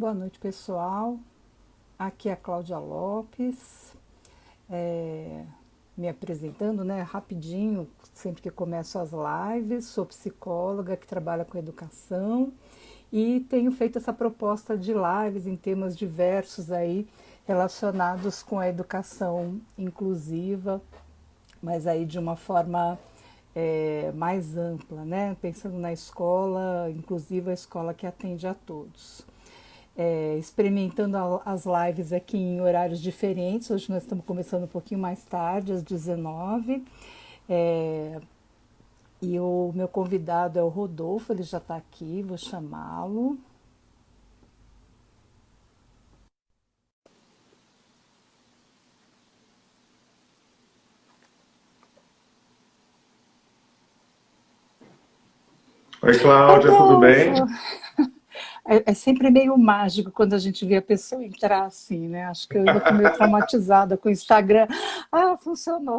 Boa noite, pessoal. Aqui é a Cláudia Lopes, é, me apresentando, né, rapidinho, sempre que começo as lives. Sou psicóloga que trabalha com educação e tenho feito essa proposta de lives em temas diversos aí relacionados com a educação inclusiva, mas aí de uma forma mais ampla, né? Pensando na escola inclusiva, a escola que atende a todos. Experimentando as lives aqui em horários diferentes. Hoje nós estamos começando um pouquinho mais tarde, às 19. É, e o meu convidado é o Rodolfo, ele já está aqui, vou chamá-lo. Oi, Cláudia, tudo Rodolfo! bem? É sempre meio mágico quando a gente vê a pessoa entrar assim, né? Acho que eu ainda estou meio traumatizada com o Instagram. Ah, funcionou.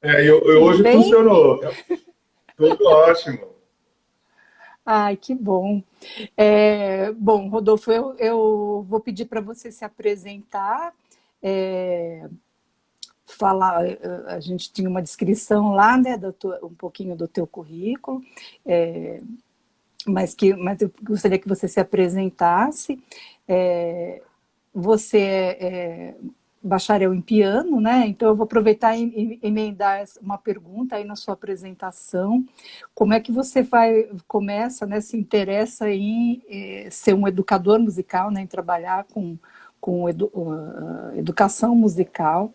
Tudo Hoje bem? funcionou. Tudo ótimo. Ai, que bom. Bom, Rodolfo, eu vou pedir para você se apresentar, é, falar. A gente tinha uma descrição lá, né, um pouquinho do teu currículo, é, mas eu gostaria que você se apresentasse. É, Você é bacharel em piano, né? Então eu vou aproveitar e emendar uma pergunta aí na sua apresentação. Como é que você começa, né, se interessa em ser um educador musical, né, em trabalhar com educação musical?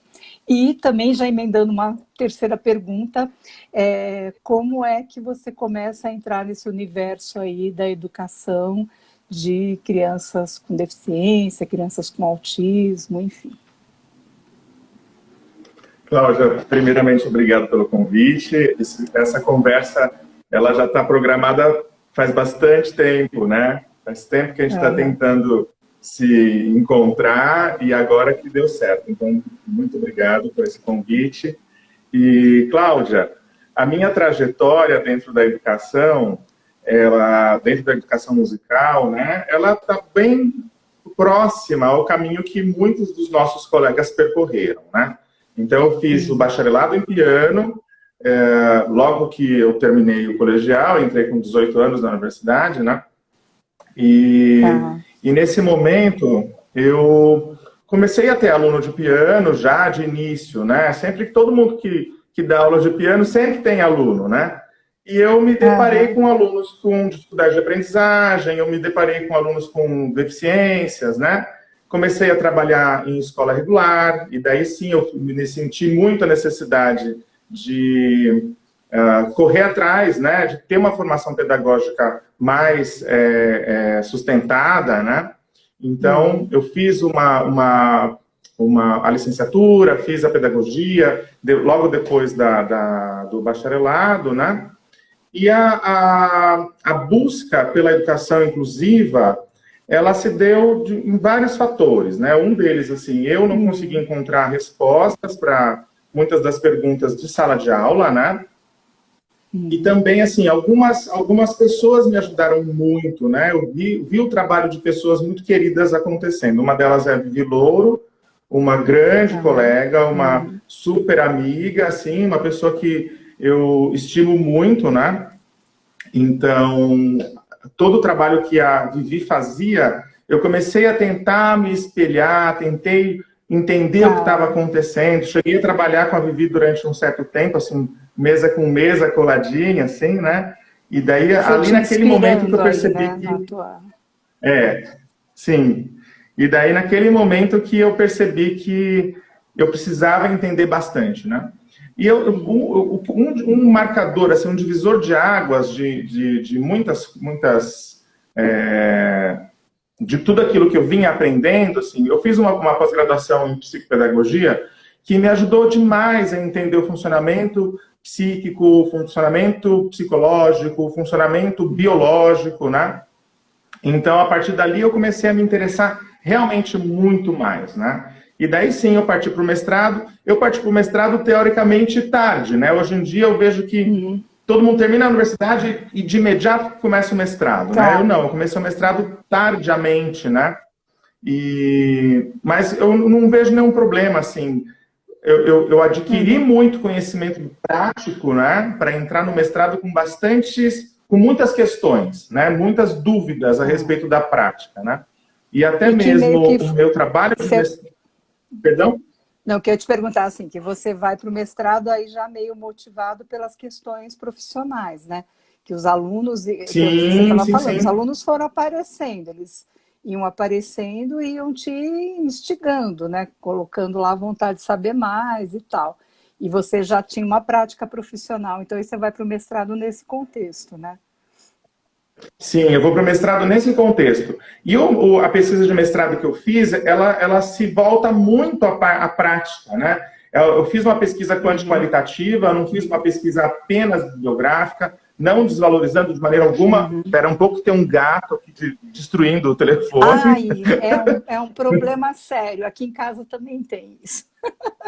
E também já emendando uma terceira pergunta, como é que você começa a entrar nesse universo aí da educação de crianças com deficiência, crianças com autismo, enfim. Cláudia, primeiramente, obrigado pelo convite. Essa conversa, ela já está programada faz bastante tempo, né? Faz tempo que a gente está Aham. tentando se encontrar e agora que deu certo. Então, muito obrigado por esse convite. E, Cláudia, a minha trajetória dentro da educação, dentro da educação musical, né, ela está bem próxima ao caminho que muitos dos nossos colegas percorreram, né? Então, eu fiz o bacharelado em piano, logo que eu terminei o colegial, entrei com 18 anos na universidade, né? Tá. E nesse momento, eu comecei a ter aluno de piano já de início, né? Sempre que todo mundo que dá aula de piano sempre tem aluno, né? E eu me deparei Aham. com alunos com dificuldade de aprendizagem, eu me deparei com alunos com deficiências, né? Comecei a trabalhar em escola regular, e daí sim eu me senti muito a necessidade de correr atrás, né, de ter uma formação pedagógica mais sustentada, né? Então, eu fiz a licenciatura, fiz a pedagogia, logo depois do bacharelado, né? E a busca pela educação inclusiva, ela se deu em vários fatores, né? Um deles, assim, eu não consegui encontrar respostas para muitas das perguntas de sala de aula, né? E também, assim, algumas pessoas me ajudaram muito, né? Eu vi o trabalho de pessoas muito queridas acontecendo. Uma delas é a Vivi Louro, uma grande Tá. colega, uma super amiga, assim, uma pessoa que eu estimo muito, né? Então, todo o trabalho que a Vivi fazia, eu comecei a tentar me espelhar, tentei entender o que estava Tá. acontecendo. Cheguei a trabalhar com a Vivi durante um certo tempo, assim, mesa com mesa, coladinha, assim, né? E daí, Foi ali te naquele momento que eu inspirando aí, percebi né, na que... tua... Sim. E daí, naquele momento que eu percebi que eu precisava entender bastante, né? E um marcador, assim, um divisor de águas de muitas de tudo aquilo que eu vinha aprendendo, assim, eu fiz uma pós-graduação em psicopedagogia que me ajudou demais a entender o funcionamento psíquico, o funcionamento psicológico, o funcionamento biológico, né? Então, a partir dali, eu comecei a me interessar realmente muito mais, né? E daí sim eu parti para o mestrado. Eu parti para o mestrado teoricamente tarde, né? Hoje em dia eu vejo que todo mundo termina a universidade e de imediato começa o mestrado, né? Tá. Eu não, eu comecei o mestrado tardiamente, né? Mas eu não vejo nenhum problema, assim. Eu adquiri Uhum. muito conhecimento prático, né? Para entrar no mestrado com muitas questões, né? Muitas dúvidas a Ah. respeito da prática, né? E até E que meio mesmo que o meu trabalho de você, mestrado... Perdão? não, que eu ia te perguntar assim, que você vai para o mestrado aí já meio motivado pelas questões profissionais, né? Que os alunos, pelo que você Sim, estava sim, falando, os sim. alunos foram aparecendo, eles iam aparecendo e iam te instigando, né? Colocando lá a vontade de saber mais e tal. E você já tinha uma prática profissional, então aí você vai para o mestrado nesse contexto, né? Sim, eu vou para o mestrado nesse contexto. E a pesquisa de mestrado que eu fiz, ela se volta muito à prática, né? Eu fiz uma pesquisa Uhum, quanti-qualitativa, eu não fiz uma pesquisa apenas bibliográfica, não desvalorizando de maneira alguma. uhum. Espera um pouco, tem um gato aqui destruindo o telefone. Ai, é um problema sério. Aqui em casa também tem isso.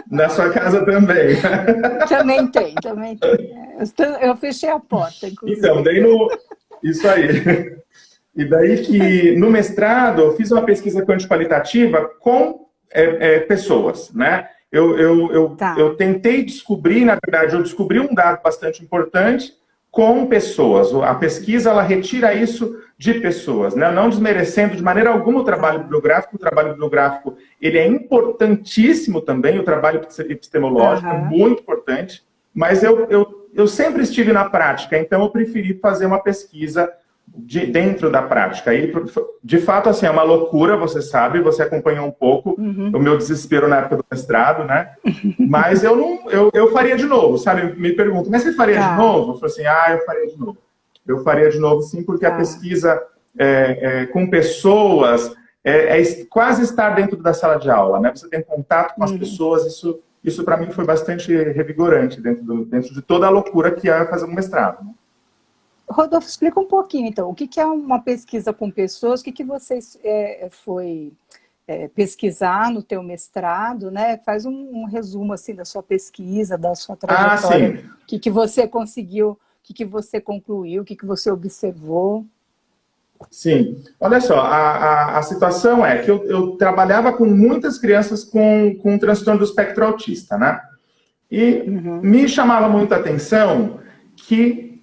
Na sua casa também. Também tem, também tem. Eu fechei a porta, Então, inclusive. daí no. Isso aí. E daí que no mestrado eu fiz uma pesquisa quanti-qualitativa com pessoas, né? Eu Tá. tentei descobrir, na verdade, eu descobri um dado bastante importante com pessoas. A pesquisa, ela retira isso de pessoas, né? Não desmerecendo de maneira alguma Tá. o trabalho bibliográfico, ele é importantíssimo também, o trabalho epistemológico é Aham. muito importante, mas eu sempre estive na prática, então eu preferi fazer uma pesquisa dentro da prática. E, de fato, assim, é uma loucura, você sabe, você acompanhou um pouco o Uhum. meu desespero na época do mestrado, né? Mas eu não, eu faria de novo, sabe? Me perguntam, mas você faria de Tá. novo? Eu falo assim, eu faria de novo. Eu faria de novo, sim, porque a Tá. pesquisa com pessoas quase estar dentro da sala de aula, né? Você tem contato com as Uhum. pessoas, isso para mim foi bastante revigorante dentro de toda a loucura que é fazer um mestrado. Né? Rodolfo, explica um pouquinho, então, o que que é uma pesquisa com pessoas, o que que você foi pesquisar no teu mestrado, né? Faz um resumo, assim, da sua pesquisa, da sua Ah, trajetória, sim. o que que você conseguiu, o que que você concluiu, o que que você observou. Sim. Olha só, a situação é que eu trabalhava com muitas crianças com transtorno do espectro autista, né? E Uhum. me chamava muita atenção que,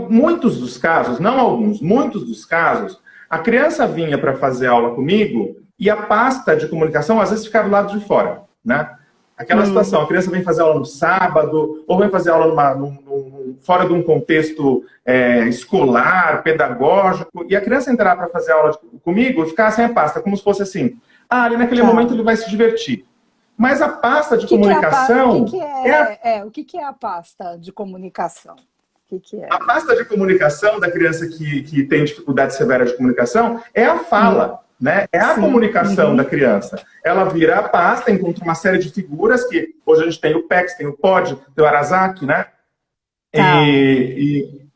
muitos dos casos, não alguns, muitos dos casos, a criança vinha para fazer aula comigo e a pasta de comunicação às vezes ficava do lado de fora, né? Aquela Uhum. situação, a criança vem fazer aula no sábado, ou vem fazer aula fora de um contexto escolar, pedagógico, e a criança entrar para fazer aula comigo e ficar sem a pasta, como se fosse assim, ali naquele momento Tá. ele vai se divertir. Mas a pasta de O que que é comunicação o que que é a pasta de comunicação? O que que a é? pasta de comunicação da criança que tem dificuldade severa de comunicação é a Hum, fala, né? É a sim. comunicação da Uhum. criança. Ela vira a pasta, encontra uma série de figuras que hoje a gente tem o PEX, tem o POD, tem o Arasaki, né? Tá.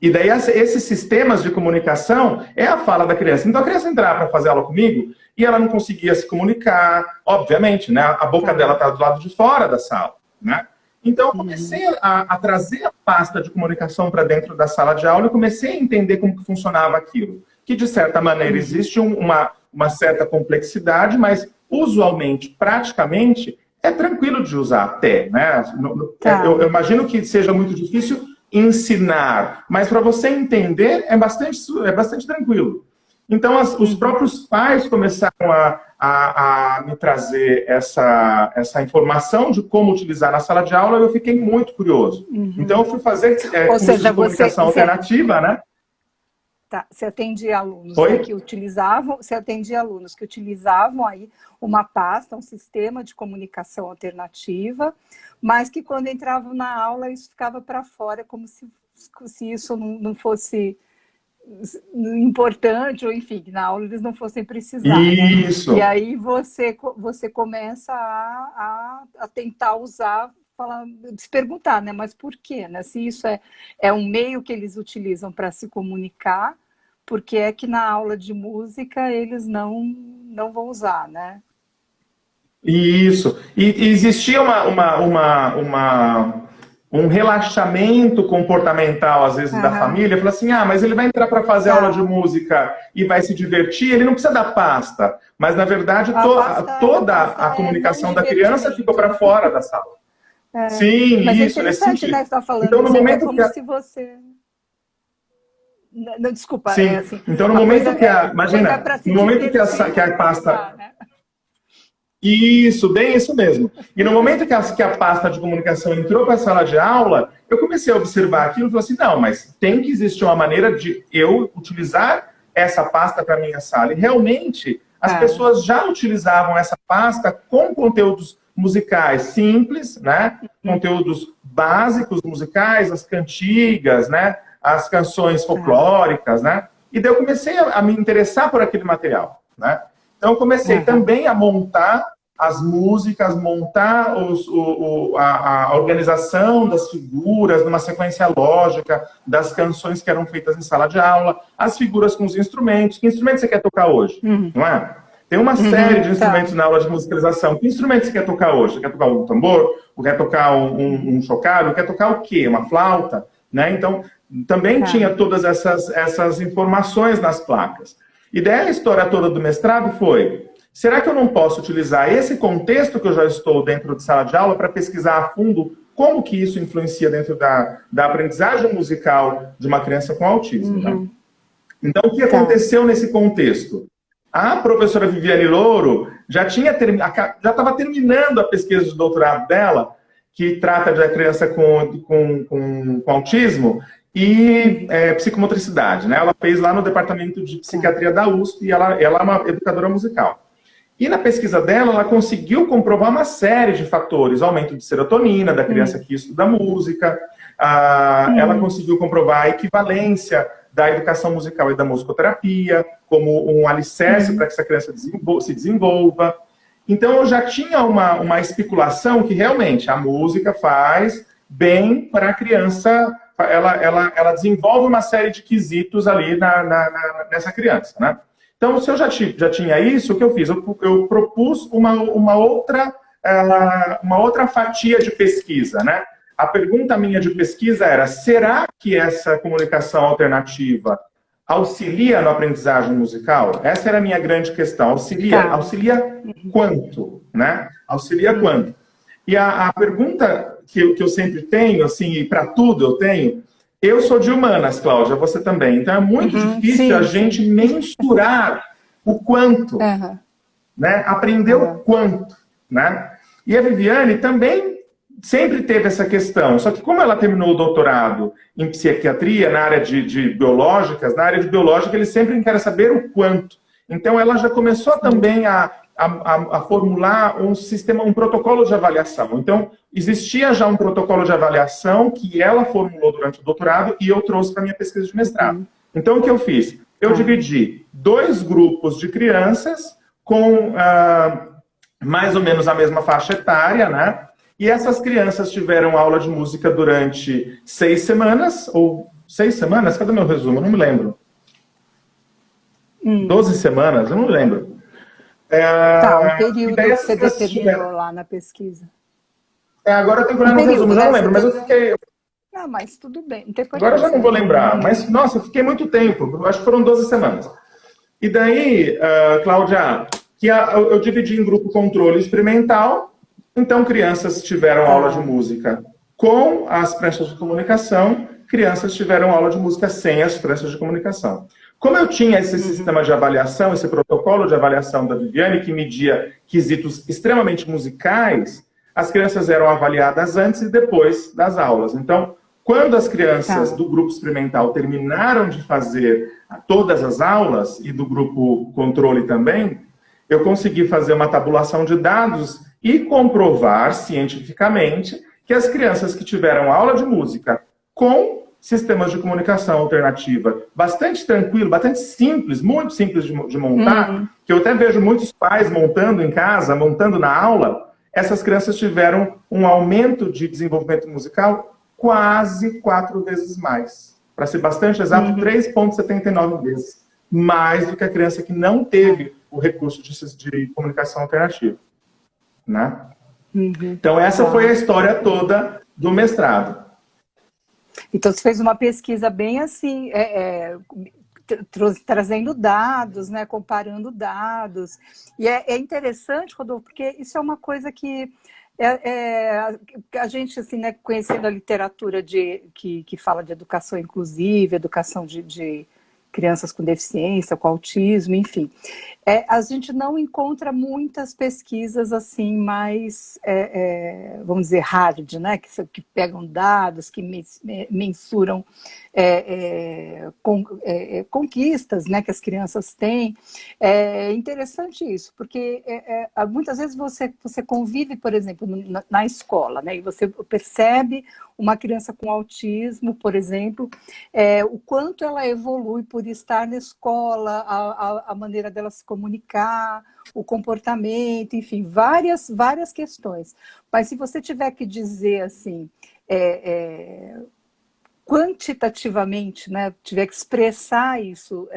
E daí esses sistemas de comunicação é a fala da criança. Então a criança entrar para fazer aula comigo e ela não conseguia se comunicar, obviamente, né? A boca dela Tá. está do lado de fora da sala, né? Então eu Uhum. comecei a trazer a pasta de comunicação para dentro da sala de aula e comecei a entender como que funcionava aquilo. Que de certa maneira Uhum. existe uma certa complexidade, mas usualmente, praticamente, é tranquilo de usar até, né? Eu Tá. imagino que seja muito difícil ensinar, mas para você entender é bastante tranquilo. Então, os Uhum. próprios pais começaram a me trazer essa informação de como utilizar na sala de aula e eu fiquei muito curioso. Então, Uhum. eu fui fazer Ou curso seja, de comunicação alternativa, né? você atendia alunos, Foi? né, que utilizavam, você atendia alunos que utilizavam aí uma pasta, um sistema de comunicação alternativa, mas que quando entravam na aula isso ficava para fora, como se isso não fosse importante, ou enfim, que na aula eles não fossem precisar, né? E Isso. aí você começa a tentar usar, falar, se perguntar, né? Mas por quê? Né? Se isso é um meio que eles utilizam para se comunicar, porque é que na aula de música eles não vão usar, né? Isso. E existia um relaxamento comportamental, às vezes, da família, fala assim, mas ele vai entrar para fazer aula de música e vai se divertir, ele não precisa da pasta. Mas, na verdade, toda a comunicação da criança ficou para fora da sala. Sim, mas isso, é interessante, né, você está falando, então, no momento como se você... Não, desculpa, sim. Assim, então, no momento que imagina, no momento que a pasta... né? Isso, bem isso mesmo. E no momento que a pasta de comunicação entrou para a sala de aula, eu comecei a observar aquilo e falei assim, não, mas tem que existir uma maneira de eu utilizar essa pasta para a minha sala. E realmente, as pessoas já utilizavam essa pasta com conteúdos musicais simples, né? Conteúdos básicos musicais, as cantigas, né? As canções folclóricas, né? E daí eu comecei a me interessar por aquele material, né? Então, eu comecei também a montar as músicas, montar a organização das figuras, numa sequência lógica, das canções que eram feitas em sala de aula, as figuras com os instrumentos. Que instrumento você quer tocar hoje? Não é? Tem uma série de instrumentos na aula de musicalização. Que instrumento você quer tocar hoje? Você quer tocar um tambor? Ou quer tocar um chocalho? Quer tocar o quê? Uma flauta? Né? Então, também tinha todas essas informações nas placas. E daí a história toda do mestrado foi, será que eu não posso utilizar esse contexto que eu já estou dentro de sala de aula para pesquisar a fundo como que isso influencia dentro da aprendizagem musical de uma criança com autismo? Né? Então, o que aconteceu nesse contexto? A professora Viviane Louro já estava terminando a pesquisa de doutorado dela, que trata da criança com autismo, e psicomotricidade, né? Ela fez lá no departamento de psiquiatria da USP e ela é uma educadora musical. E na pesquisa dela, ela conseguiu comprovar uma série de fatores, aumento de serotonina da criança que estuda música, ela conseguiu comprovar a equivalência da educação musical e da musicoterapia como um alicerce para que essa criança se desenvolva. Então, eu já tinha uma especulação que realmente a música faz bem para a criança. Ela desenvolve uma série de quesitos ali nessa criança, né? Então, se eu já tinha isso, o que eu fiz? Eu propus uma outra fatia de pesquisa, né? A pergunta minha de pesquisa era, será que essa comunicação alternativa auxilia na aprendizagem musical? Essa era a minha grande questão. Auxilia quanto, né? Auxilia quanto? E a pergunta que eu sempre tenho, assim, e para tudo eu tenho, eu sou de humanas, Cláudia, você também. Então é muito difícil a gente mensurar o quanto, né? Aprender o quanto, né? E a Viviane também sempre teve essa questão. Só que como ela terminou o doutorado em psiquiatria, na área de biológicas, na área de biológica eles sempre querem saber o quanto. Então ela já começou também a formular um protocolo de avaliação. Então, existia já um protocolo de avaliação que ela formulou durante o doutorado e eu trouxe para a minha pesquisa de mestrado. Então, o que eu fiz? Eu dividi 2 grupos de crianças com mais ou menos a mesma faixa etária, né? E essas crianças tiveram aula de música durante 6 semanas, ou 6 semanas? Cadê meu resumo? Eu não me lembro. 12 semanas? Eu não lembro. O período que você determinou lá na pesquisa. Agora eu tenho que olhar no resumo, já não lembro, mas eu fiquei... Não, mas tudo bem. Agora eu já não vou lembrar, mas, nossa, eu fiquei muito tempo, eu acho que foram 12 semanas. E daí, Cláudia, eu dividi em grupo controle experimental, então crianças tiveram aula de música com as pranchas de comunicação, crianças tiveram aula de música sem as pranchas de comunicação. Como eu tinha esse sistema de avaliação, esse protocolo de avaliação da Viviane, que media quesitos extremamente musicais, as crianças eram avaliadas antes e depois das aulas. Então, quando as crianças do grupo experimental terminaram de fazer todas as aulas, e do grupo controle também, eu consegui fazer uma tabulação de dados e comprovar cientificamente que as crianças que tiveram aula de música com sistemas de comunicação alternativa bastante tranquilo, bastante simples, muito simples de montar, que eu até vejo muitos pais montando em casa, montando na aula, essas crianças tiveram um aumento de desenvolvimento musical quase 4 vezes mais. Para ser bastante exato, 3,79 vezes mais do que a criança que não teve o recurso de comunicação alternativa. Né? Uhum. Então, essa Tá. foi a história toda do mestrado. Então, você fez uma pesquisa bem assim, trazendo dados, né, comparando dados. E é interessante, Rodolfo, porque isso é uma coisa que a gente, assim, né, conhecendo a literatura que fala de educação inclusiva, educação de crianças com deficiência, com autismo, enfim. A gente não encontra muitas pesquisas assim mais, vamos dizer, hard, né? Que pegam dados, que mensuram conquistas, né, que as crianças têm. É interessante isso, porque muitas vezes você convive, por exemplo, na escola, né, e você percebe uma criança com autismo, por exemplo, o quanto ela evolui por estar na escola, a maneira dela se comunicar, o comportamento, enfim, várias questões. Mas se você tiver que dizer assim, quantitativamente, né, tiver que expressar isso,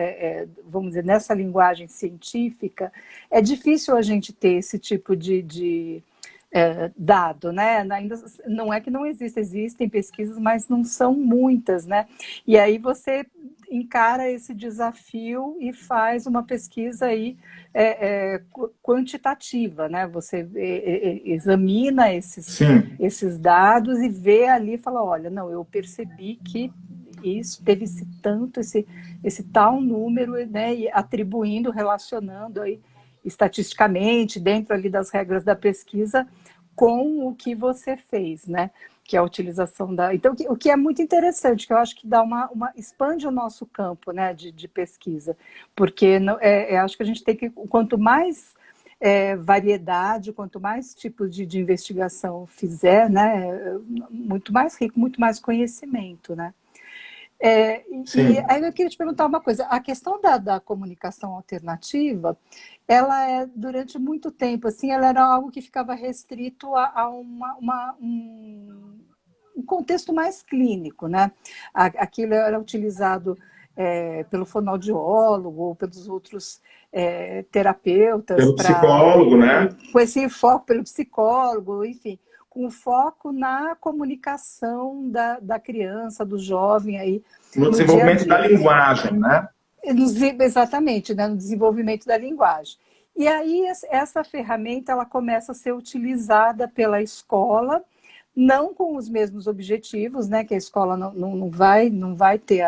vamos dizer, nessa linguagem científica, é difícil a gente ter esse tipo de dado, né? Ainda não é que não existe, existem pesquisas, mas não são muitas, né? E aí você encara esse desafio e faz uma pesquisa aí quantitativa, né? Você examina esses dados e vê ali e fala, olha, não, eu percebi que isso teve esse tal número, né? E atribuindo, relacionando aí estatisticamente, dentro ali das regras da pesquisa, com o que você fez, né? Que é a utilização da... Então, o que é muito interessante, que eu acho que dá expande o nosso campo, né, de pesquisa, porque acho que a gente tem que, quanto mais variedade, quanto mais tipos de investigação fizer, né, muito mais rico, muito mais conhecimento, né? E aí eu queria te perguntar uma coisa, a questão da comunicação alternativa, ela durante muito tempo, assim, ela era algo que ficava restrito a um contexto mais clínico, né? Aquilo era utilizado pelo fonoaudiólogo ou pelos outros terapeutas, Pelo psicólogo, né? Com esse foco pelo psicólogo, enfim, com foco na comunicação da criança, do jovem aí no desenvolvimento da linguagem, né? Exatamente, né, no desenvolvimento da linguagem. E aí essa ferramenta ela começa a ser utilizada pela escola, não com os mesmos objetivos, né, que a escola não vai ter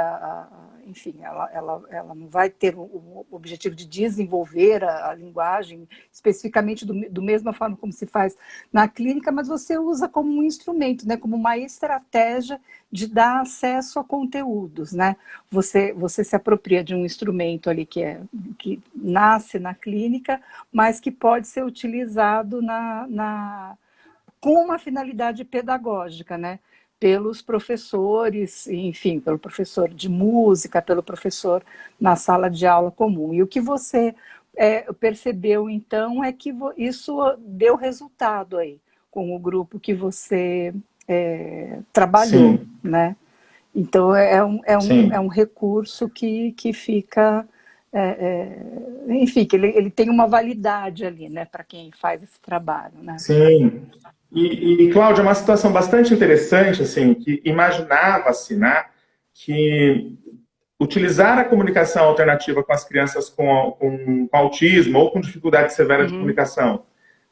enfim, ela não vai ter o objetivo de desenvolver a linguagem especificamente do mesma forma como se faz na clínica, mas você usa como um instrumento, né, como uma estratégia de dar acesso a conteúdos, né? Você se apropria de um instrumento ali que nasce na clínica, mas que pode ser utilizado com uma finalidade pedagógica, né? Pelos professores, enfim, pelo professor de música, pelo professor na sala de aula comum. E o que você percebeu, então, é que isso deu resultado aí, com o grupo que você trabalhou, Sim. né? Então, é um recurso que fica... enfim, que ele tem uma validade ali, né, para quem faz esse trabalho, né? Sim. E Cláudia, é uma situação bastante interessante, assim, que imaginava-se, né, que utilizar a comunicação alternativa com as crianças com autismo ou com dificuldade severa de comunicação,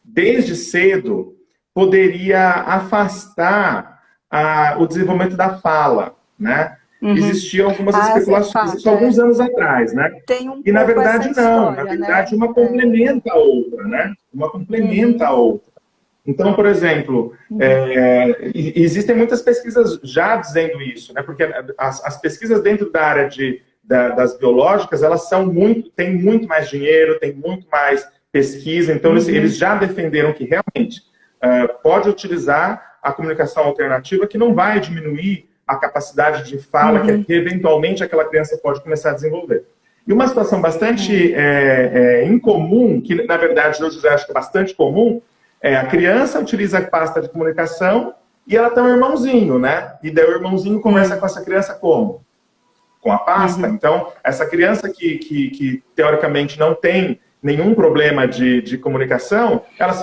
desde cedo, poderia afastar o desenvolvimento da fala, né? Existiam algumas especulações isso alguns anos atrás, né? E, na verdade, não. Na verdade, uma complementa a outra, né? Uma complementa a outra. Então, por exemplo, existem muitas pesquisas já dizendo isso, né? Porque as pesquisas dentro da área das biológicas, elas têm muito mais dinheiro, têm muito mais pesquisa, então eles já defenderam que realmente pode utilizar a comunicação alternativa, que não vai diminuir a capacidade de fala que eventualmente aquela criança pode começar a desenvolver. E uma situação bastante incomum, que na verdade hoje eu acho que é bastante comum, a criança utiliza a pasta de comunicação e ela tem um irmãozinho, né? E daí o irmãozinho conversa com essa criança como? Com a pasta. Então, essa criança que teoricamente não tem nenhum problema de comunicação,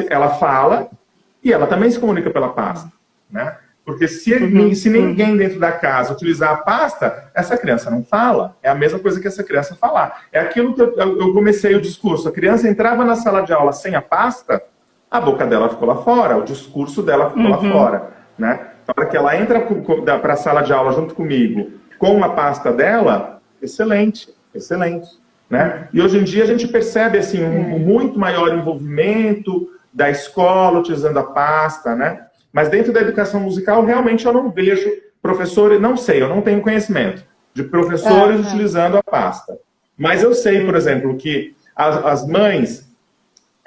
ela fala E ela também se comunica pela pasta, né? Porque se ninguém dentro da casa utilizar a pasta, essa criança não fala. É a mesma coisa que essa criança falar. É aquilo que eu comecei o discurso. A criança entrava na sala de aula sem a pasta, a boca dela ficou lá fora, o discurso dela ficou lá fora, né? Na hora que ela entra para a sala de aula junto comigo, com a pasta dela, excelente, excelente, né? E hoje em dia a gente percebe assim um muito maior envolvimento da escola utilizando a pasta, né? Mas dentro da educação musical, realmente eu não vejo professores, não sei, eu não tenho conhecimento de professores utilizando a pasta. Mas eu sei, por exemplo, que as mães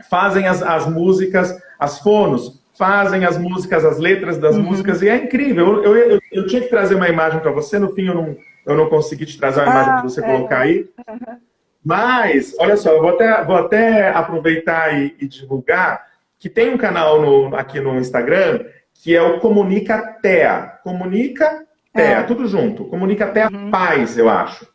fazem as músicas, as fonos fazem as músicas, as letras das músicas, e é incrível. Eu tinha que trazer uma imagem para você, no fim eu não consegui te trazer uma imagem para você colocar aí. Mas, olha só, eu vou até aproveitar e divulgar que tem um canal aqui no Instagram que é o Comunica TEA. Comunica TEA, tudo junto. Comunica TEA Pais, eu acho.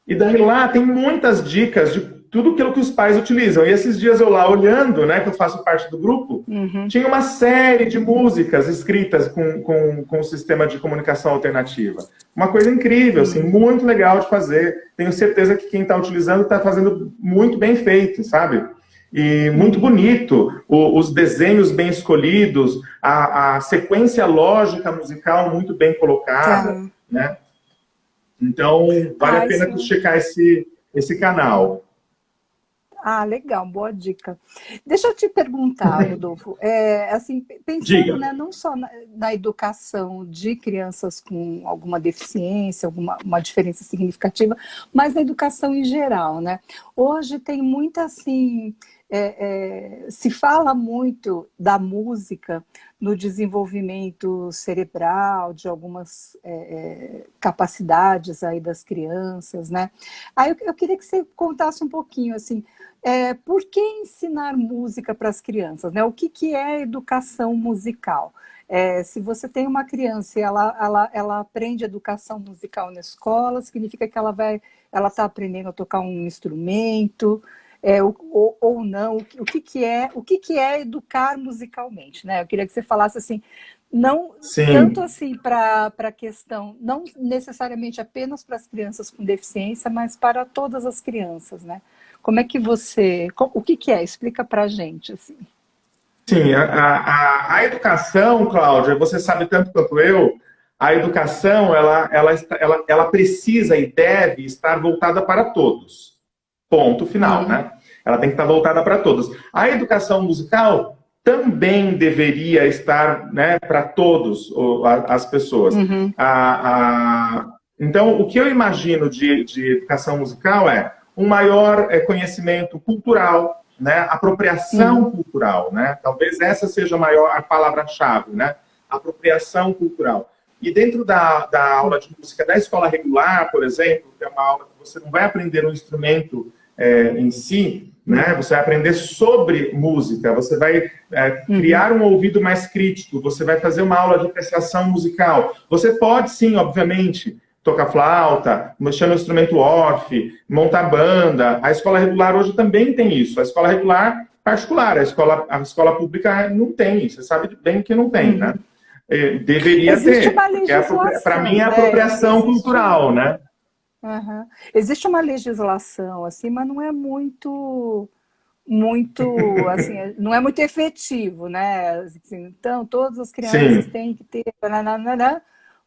E daí lá tem muitas dicas de tudo aquilo que os pais utilizam. E esses dias eu lá olhando, né, que eu faço parte do grupo, tinha uma série de músicas escritas com o sistema de comunicação alternativa. Uma coisa incrível, assim, muito legal de fazer. Tenho certeza que quem está utilizando está fazendo muito bem feito, sabe? E muito bonito, os desenhos bem escolhidos, a sequência lógica musical muito bem colocada, né? Então, vale a pena checar esse canal. Ah, legal, boa dica. Deixa eu te perguntar, Rodolfo, assim, pensando, Diga. né, não só na educação de crianças com alguma deficiência, uma diferença significativa, mas na educação em geral, né? Hoje tem muita, assim, se fala muito da música no desenvolvimento cerebral, de algumas capacidades aí das crianças, né? Aí eu queria que você contasse um pouquinho, assim, por que ensinar música para as crianças, né? O que é educação musical? Se você tem uma criança e ela aprende educação musical na escola, significa que ela está aprendendo a tocar um instrumento, ou não, o que é educar musicalmente, né? Eu queria que você falasse assim, não tanto assim para a questão, não necessariamente apenas para as crianças com deficiência, mas para todas as crianças, né? Como é que o que é? Explica para a gente, assim. Sim, a educação, Cláudia, você sabe tanto quanto eu, a educação, ela precisa e deve estar voltada para todos. Ponto final, né? Ela tem que estar voltada para todos. A educação musical também deveria estar, né, para todos as pessoas. Então, o que eu imagino de educação musical é um maior conhecimento cultural, né, apropriação cultural, né? Talvez essa seja a palavra-chave, né? Apropriação cultural. E dentro da aula de música da escola regular, por exemplo, que é uma aula que você não vai aprender um instrumento em si, né? Você vai aprender sobre música, você vai criar um ouvido mais crítico, você vai fazer uma aula de apreciação musical. Você pode, sim, obviamente, tocar flauta, mexer no instrumento orfe, montar banda. A escola regular hoje também tem isso. A escola regular particular, a escola pública não tem. Você sabe bem que não tem, né? Deveria Existe ter. uma legislação, para mim é apropriação cultural, né? Existe uma legislação, assim, mas não é muito, assim, não é muito efetivo, né? Assim, então, todas as crianças têm que ter,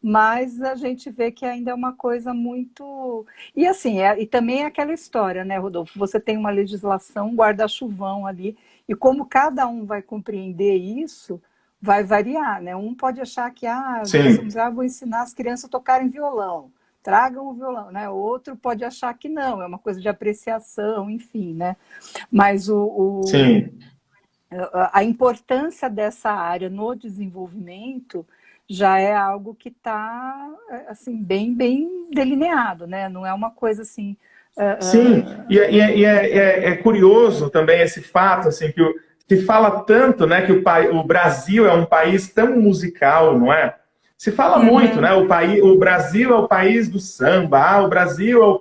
mas a gente vê que ainda é uma coisa muito... E assim, e também é aquela história, né, Rodolfo? Você tem uma legislação, um guarda-chuvão ali, e como cada um vai compreender isso, vai variar, né? Um pode achar que, vou ensinar as crianças a tocarem violão, tragam o violão, né? O outro pode achar que não, é uma coisa de apreciação, enfim, né? Mas a importância dessa área no desenvolvimento já é algo que está, assim, bem delineado, né? Não é uma coisa assim... Sim, e é curioso também esse fato, assim, que se fala tanto, né, que o Brasil é um país tão musical, não é? Se fala muito, né? O Brasil é o país do samba, o Brasil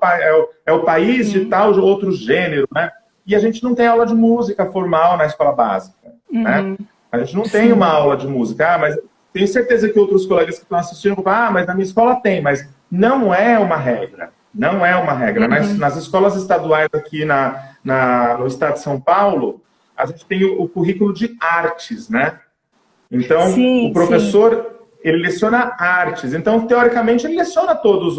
é o país de tal outro gênero, né? E a gente não tem aula de música formal na escola básica, né? A gente não tem uma sim. aula de música, mas tenho certeza que outros colegas que estão assistindo vão falar, mas na minha escola tem, mas não é uma regra. Não é uma regra. Uhum. Nas escolas estaduais aqui no estado de São Paulo, a gente tem o currículo de artes, né? Então, o Sim, sim. professor, ele leciona artes. Então, teoricamente, ele leciona todas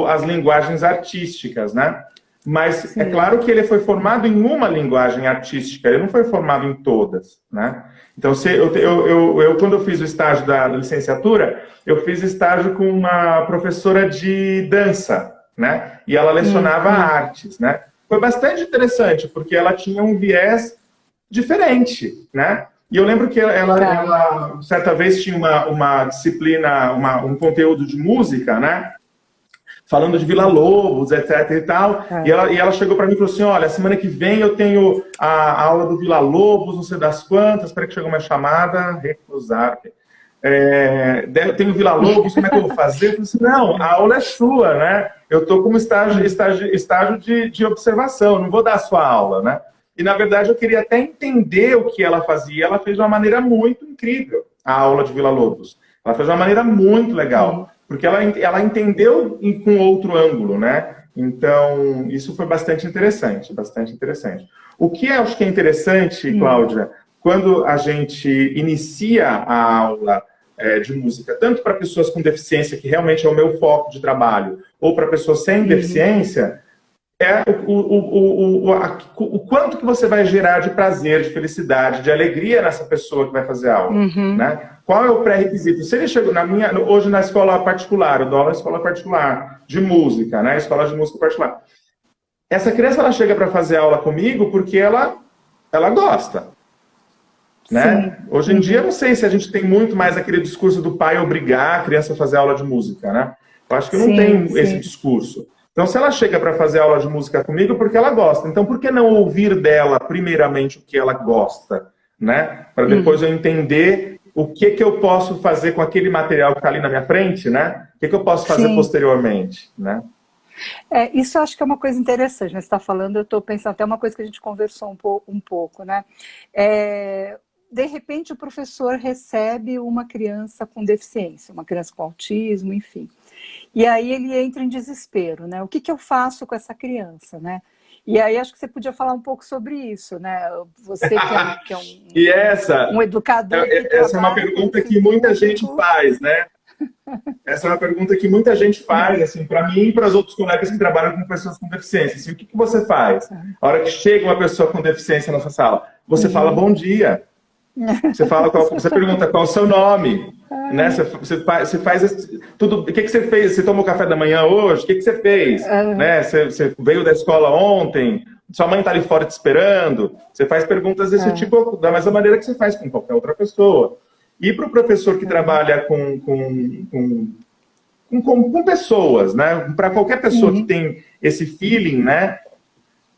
as linguagens artísticas, né? Mas é Sim. claro que ele foi formado em uma linguagem artística, ele não foi formado em todas, né? Então, quando eu fiz o estágio da licenciatura, eu fiz estágio com uma professora de dança, né? E ela lecionava Hum. artes, né? Foi bastante interessante, porque ela tinha um viés diferente, né? E eu lembro que Tá. certa vez tinha uma disciplina, um conteúdo de música, né? Falando de Villa-Lobos, etc e tal. É. E ela chegou para mim e falou assim, olha, semana que vem eu tenho a aula do Villa-Lobos, não sei das quantas, espera que chegou uma chamada, recusar. Tenho Villa-Lobos, como é que eu vou fazer? Eu falei assim, não, a aula é sua, né? Eu estou como estágio de observação, não vou dar a sua aula, né? E, na verdade, eu queria até entender o que ela fazia. Ela fez de uma maneira muito incrível a aula de Villa-Lobos. Ela fez de uma maneira muito legal, Uhum. porque ela entendeu com outro ângulo, né? Então, isso foi bastante interessante, bastante interessante. O que eu acho que é interessante, Uhum. Cláudia, quando a gente inicia a aula de música, tanto para pessoas com deficiência, que realmente é o meu foco de trabalho, ou para pessoas sem Uhum. deficiência, é o quanto que você vai gerar de prazer, de felicidade, de alegria nessa pessoa que vai fazer a aula, Uhum. né? Qual é o pré-requisito? Se ele chegou hoje na escola particular, eu dou aula na escola particular de música, né? Escola de música particular. Essa criança ela chega para fazer aula comigo porque ela gosta, né? Sim. Hoje em dia, eu Uhum. não sei se a gente tem muito mais aquele discurso do pai obrigar a criança a fazer aula de música, né? Eu acho que não Sim, tem esse sim. discurso. Então, se ela chega para fazer aula de música comigo, é porque ela gosta. Então, por que não ouvir dela, primeiramente, o que ela gosta, né? Para depois Uhum. eu entender o que que eu posso fazer com aquele material que está ali na minha frente, né? O que que eu posso fazer Sim. posteriormente, né? Isso eu acho que é uma coisa interessante, né? Você está falando, eu estou pensando até uma coisa que a gente conversou um pouco, né? É, de repente o professor recebe uma criança com deficiência, uma criança com autismo, enfim. E aí ele entra em desespero, né? O que que eu faço com essa criança, né? E aí acho que você podia falar um pouco sobre isso, né? Você que é E um educador que essa é uma trabalha com pergunta esse que muita gente público. faz, né? Essa é uma pergunta que muita gente faz, assim, para mim e para os outros colegas que trabalham com pessoas com deficiência. Assim, o que que você faz? A hora que chega uma pessoa com deficiência na sua sala, você fala Uhum. bom dia. Você pergunta qual é o seu nome, né? Você faz tudo. O que que você fez? Você tomou café da manhã hoje? O que que você fez? Né? Você veio da escola ontem? Sua mãe está ali fora te esperando? Você faz perguntas desse tipo da mesma maneira que você faz com qualquer outra pessoa. E para o professor que trabalha com pessoas, né? Para qualquer pessoa que Uhum. tem esse feeling, né?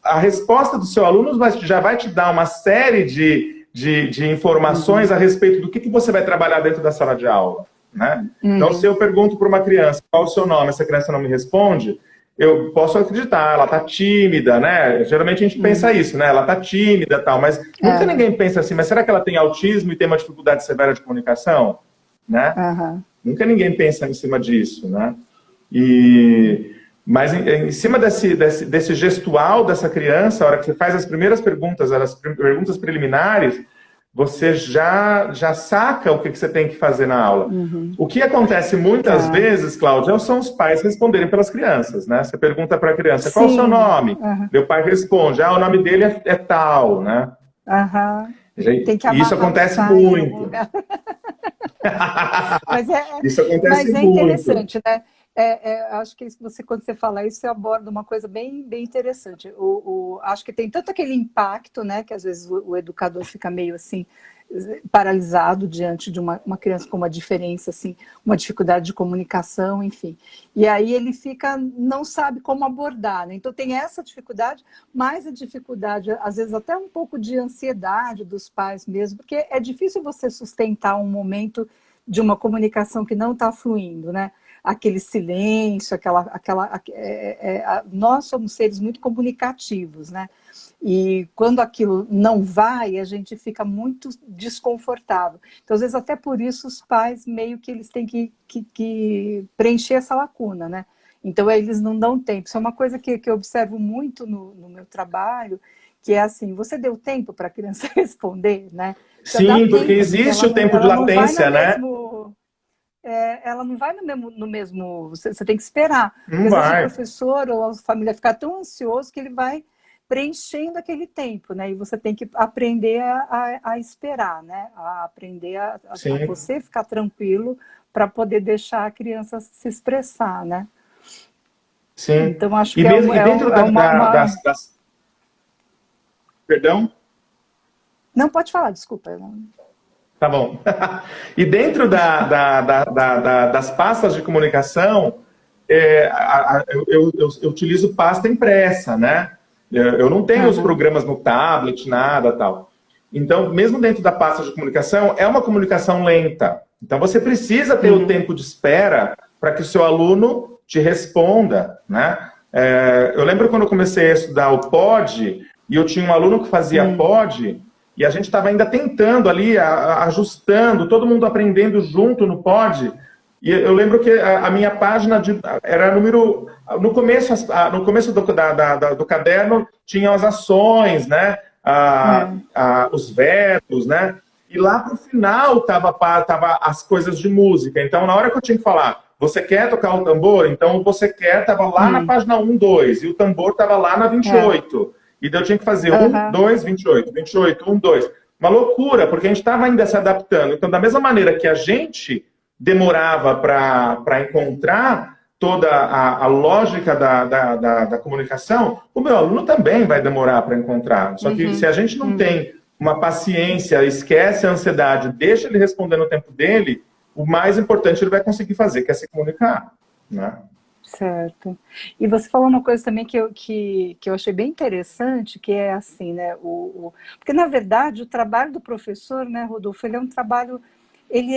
A resposta do seu aluno já vai te dar uma série de informações Uhum. a respeito do que você vai trabalhar dentro da sala de aula, né? Então, se Uhum. eu pergunto para uma criança qual o seu nome, essa criança não me responde, eu posso acreditar, ela está tímida, né? Geralmente a gente pensa Uhum. isso, né? Ela está tímida, tal, mas nunca Aham. ninguém pensa assim, mas será que ela tem autismo e tem uma dificuldade severa de comunicação, né? Aham. Nunca ninguém pensa em cima disso, né? E, mas em cima desse gestual dessa criança, a hora que você faz as primeiras perguntas, as perguntas preliminares, você já saca o que você tem que fazer na aula. Uhum. O que acontece muitas Tá. vezes, Cláudia, são os pais responderem pelas crianças, né? Você pergunta para a criança, qual é o seu Sim. nome? Aham. Meu pai responde, o nome dele é tal, né? Aham. Tem que Isso amarrar os acontece pais em algum muito. lugar. Mas Isso mas acontece é muito. interessante, né? Acho que quando você fala isso, você aborda uma coisa bem interessante. Acho que tem tanto aquele impacto, né? Que às vezes o educador fica meio assim paralisado diante de uma criança com uma diferença, assim, uma dificuldade de comunicação, enfim. E aí ele não sabe como abordar, né? Então tem essa dificuldade, mais a dificuldade, às vezes até um pouco de ansiedade dos pais mesmo, porque é difícil você sustentar um momento de uma comunicação que não está fluindo, né? Aquele silêncio, nós somos seres muito comunicativos, né? E quando aquilo não vai, a gente fica muito desconfortável. Então, às vezes, até por isso, os pais meio que eles têm que preencher essa lacuna, né? Então, eles não dão tempo. Isso é uma coisa que eu observo muito no meu trabalho, que é assim, você deu tempo para a criança responder, né? Você dá Sim, porque tempo, existe o tempo de ela não vai latência, né? ela não vai no mesmo você tem que esperar. Não Porque às vezes o vai. professor ou a família fica tão ansioso que ele vai preenchendo aquele tempo, né? E você tem que aprender a esperar, né? A aprender a Sim, você ficar tranquilo para poder deixar a criança se expressar, né? sim. Então, acho E, que mesmo, e dentro Perdão? Não, pode falar, desculpa. Tá bom. E dentro das pastas de comunicação, eu utilizo pasta impressa, né? Eu não tenho os Uhum, programas no tablet, nada tal. Então, mesmo dentro da pasta de comunicação, é uma comunicação lenta. Então, você precisa ter o uhum, tempo de espera para que o seu aluno te responda, né? Eu lembro quando eu comecei a estudar o POD, e eu tinha um aluno que fazia uhum, POD, e a gente estava ainda tentando ali, ajustando, todo mundo aprendendo junto no POD. E eu lembro que a minha página era número. No começo, no começo do caderno tinham as ações, né? Os verbos, né? E lá para o final tava as coisas de música. Então, na hora que eu tinha que falar, você quer tocar o tambor? Então, você quer, estava lá na página 1, 2, e o tambor estava lá na 28. E daí eu tinha que fazer 1, uhum, 2, 28, 28, 1, 2. Uma loucura, porque a gente estava ainda se adaptando. Então, da mesma maneira que a gente demorava para encontrar toda a lógica da comunicação, o meu aluno também vai demorar para encontrar. Só que se uhum, a gente não uhum. tem uma paciência, esquece a ansiedade, deixa ele responder no tempo dele, o mais importante ele vai conseguir fazer, que é se comunicar, né? Certo. E você falou uma coisa também que eu achei bem interessante, que é assim, né? Porque, na verdade, o trabalho do professor, né, Rodolfo, ele é um trabalho, ele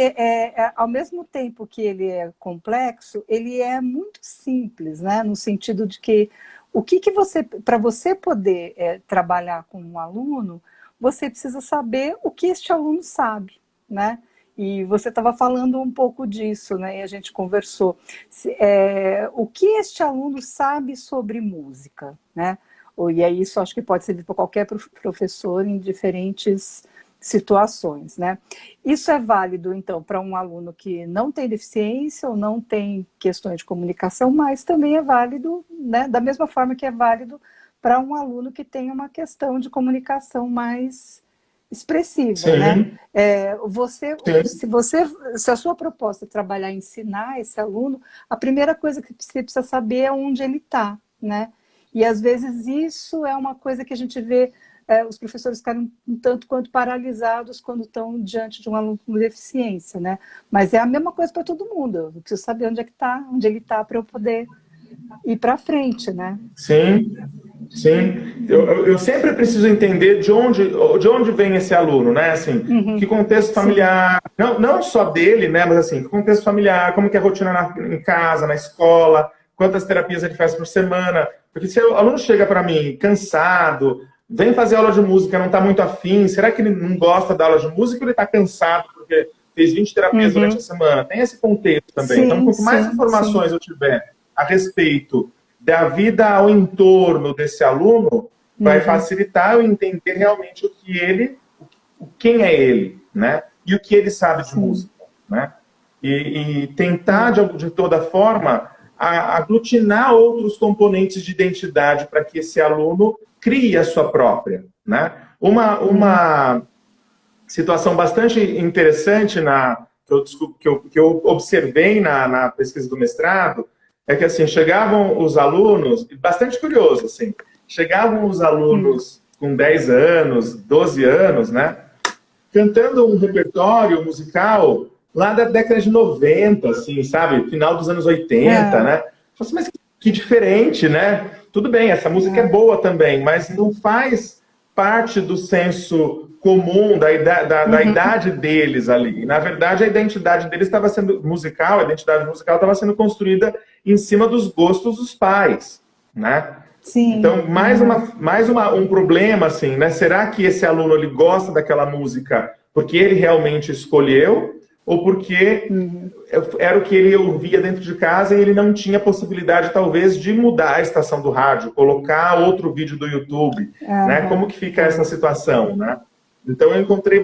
ao mesmo tempo que ele é complexo, ele é muito simples, né? No sentido de que o que você, para você poder trabalhar com um aluno, você precisa saber o que este aluno sabe, né? E você estava falando um pouco disso, né? E a gente conversou. O que este aluno sabe sobre música, né? E aí isso acho que pode servir para qualquer professor em diferentes situações, né? Isso é válido, então, para um aluno que não tem deficiência ou não tem questões de comunicação, mas também é válido, né? Da mesma forma que é válido para um aluno que tem uma questão de comunicação mais expressiva, né? Sim, sim, Se a sua proposta é trabalhar, ensinar esse aluno, a primeira coisa que você precisa saber é onde ele está, né? E às vezes isso é uma coisa que a gente vê os professores ficarem um tanto quanto paralisados quando estão diante de um aluno com deficiência, né? Mas é a mesma coisa para todo mundo. Eu preciso saber onde é que está, onde ele está para eu poder ir para frente, né? sim. Sim, eu sempre preciso entender de onde vem esse aluno, né? Assim, que Uhum. contexto Sim. familiar, não só dele, né? Mas assim, que contexto familiar, como que é a rotina em casa, na escola, quantas terapias ele faz por semana. Porque se o aluno chega para mim cansado, vem fazer aula de música, não está muito afim, será que ele não gosta da aula de música ou ele está cansado porque fez 20 terapias durante a Uhum. semana? Tem esse contexto também. Então, Sim, quanto mais sim, sim. informações eu tiver a respeito da vida ao entorno desse aluno, vai Uhum. facilitar eu entender realmente quem é ele, né? E o que ele sabe de Sim. música, né? E tentar, de toda forma, aglutinar outros componentes de identidade para que esse aluno crie a sua própria, né? Uhum. Uma situação bastante interessante que eu observei na pesquisa do mestrado é que assim chegavam os alunos, bastante curioso assim, chegavam os Uhum. alunos com 10 anos, 12 anos, né, cantando um repertório musical lá da década de 90, assim, sabe, final dos anos 80, É, né? Eu falei assim, mas que diferente, né? Tudo bem, essa música é é. boa também, mas não faz parte do senso comum da Uhum. idade deles ali. E, na verdade, a identidade deles estava sendo musical, a identidade musical estava sendo construída em cima dos gostos dos pais, né? Sim. Então, um problema, assim, né? Será que esse aluno ele gosta daquela música porque ele realmente escolheu ou porque era o que ele ouvia dentro de casa e ele não tinha possibilidade, talvez, de mudar a estação do rádio, colocar outro vídeo do YouTube, né? Como que fica essa situação, né? Então, eu encontrei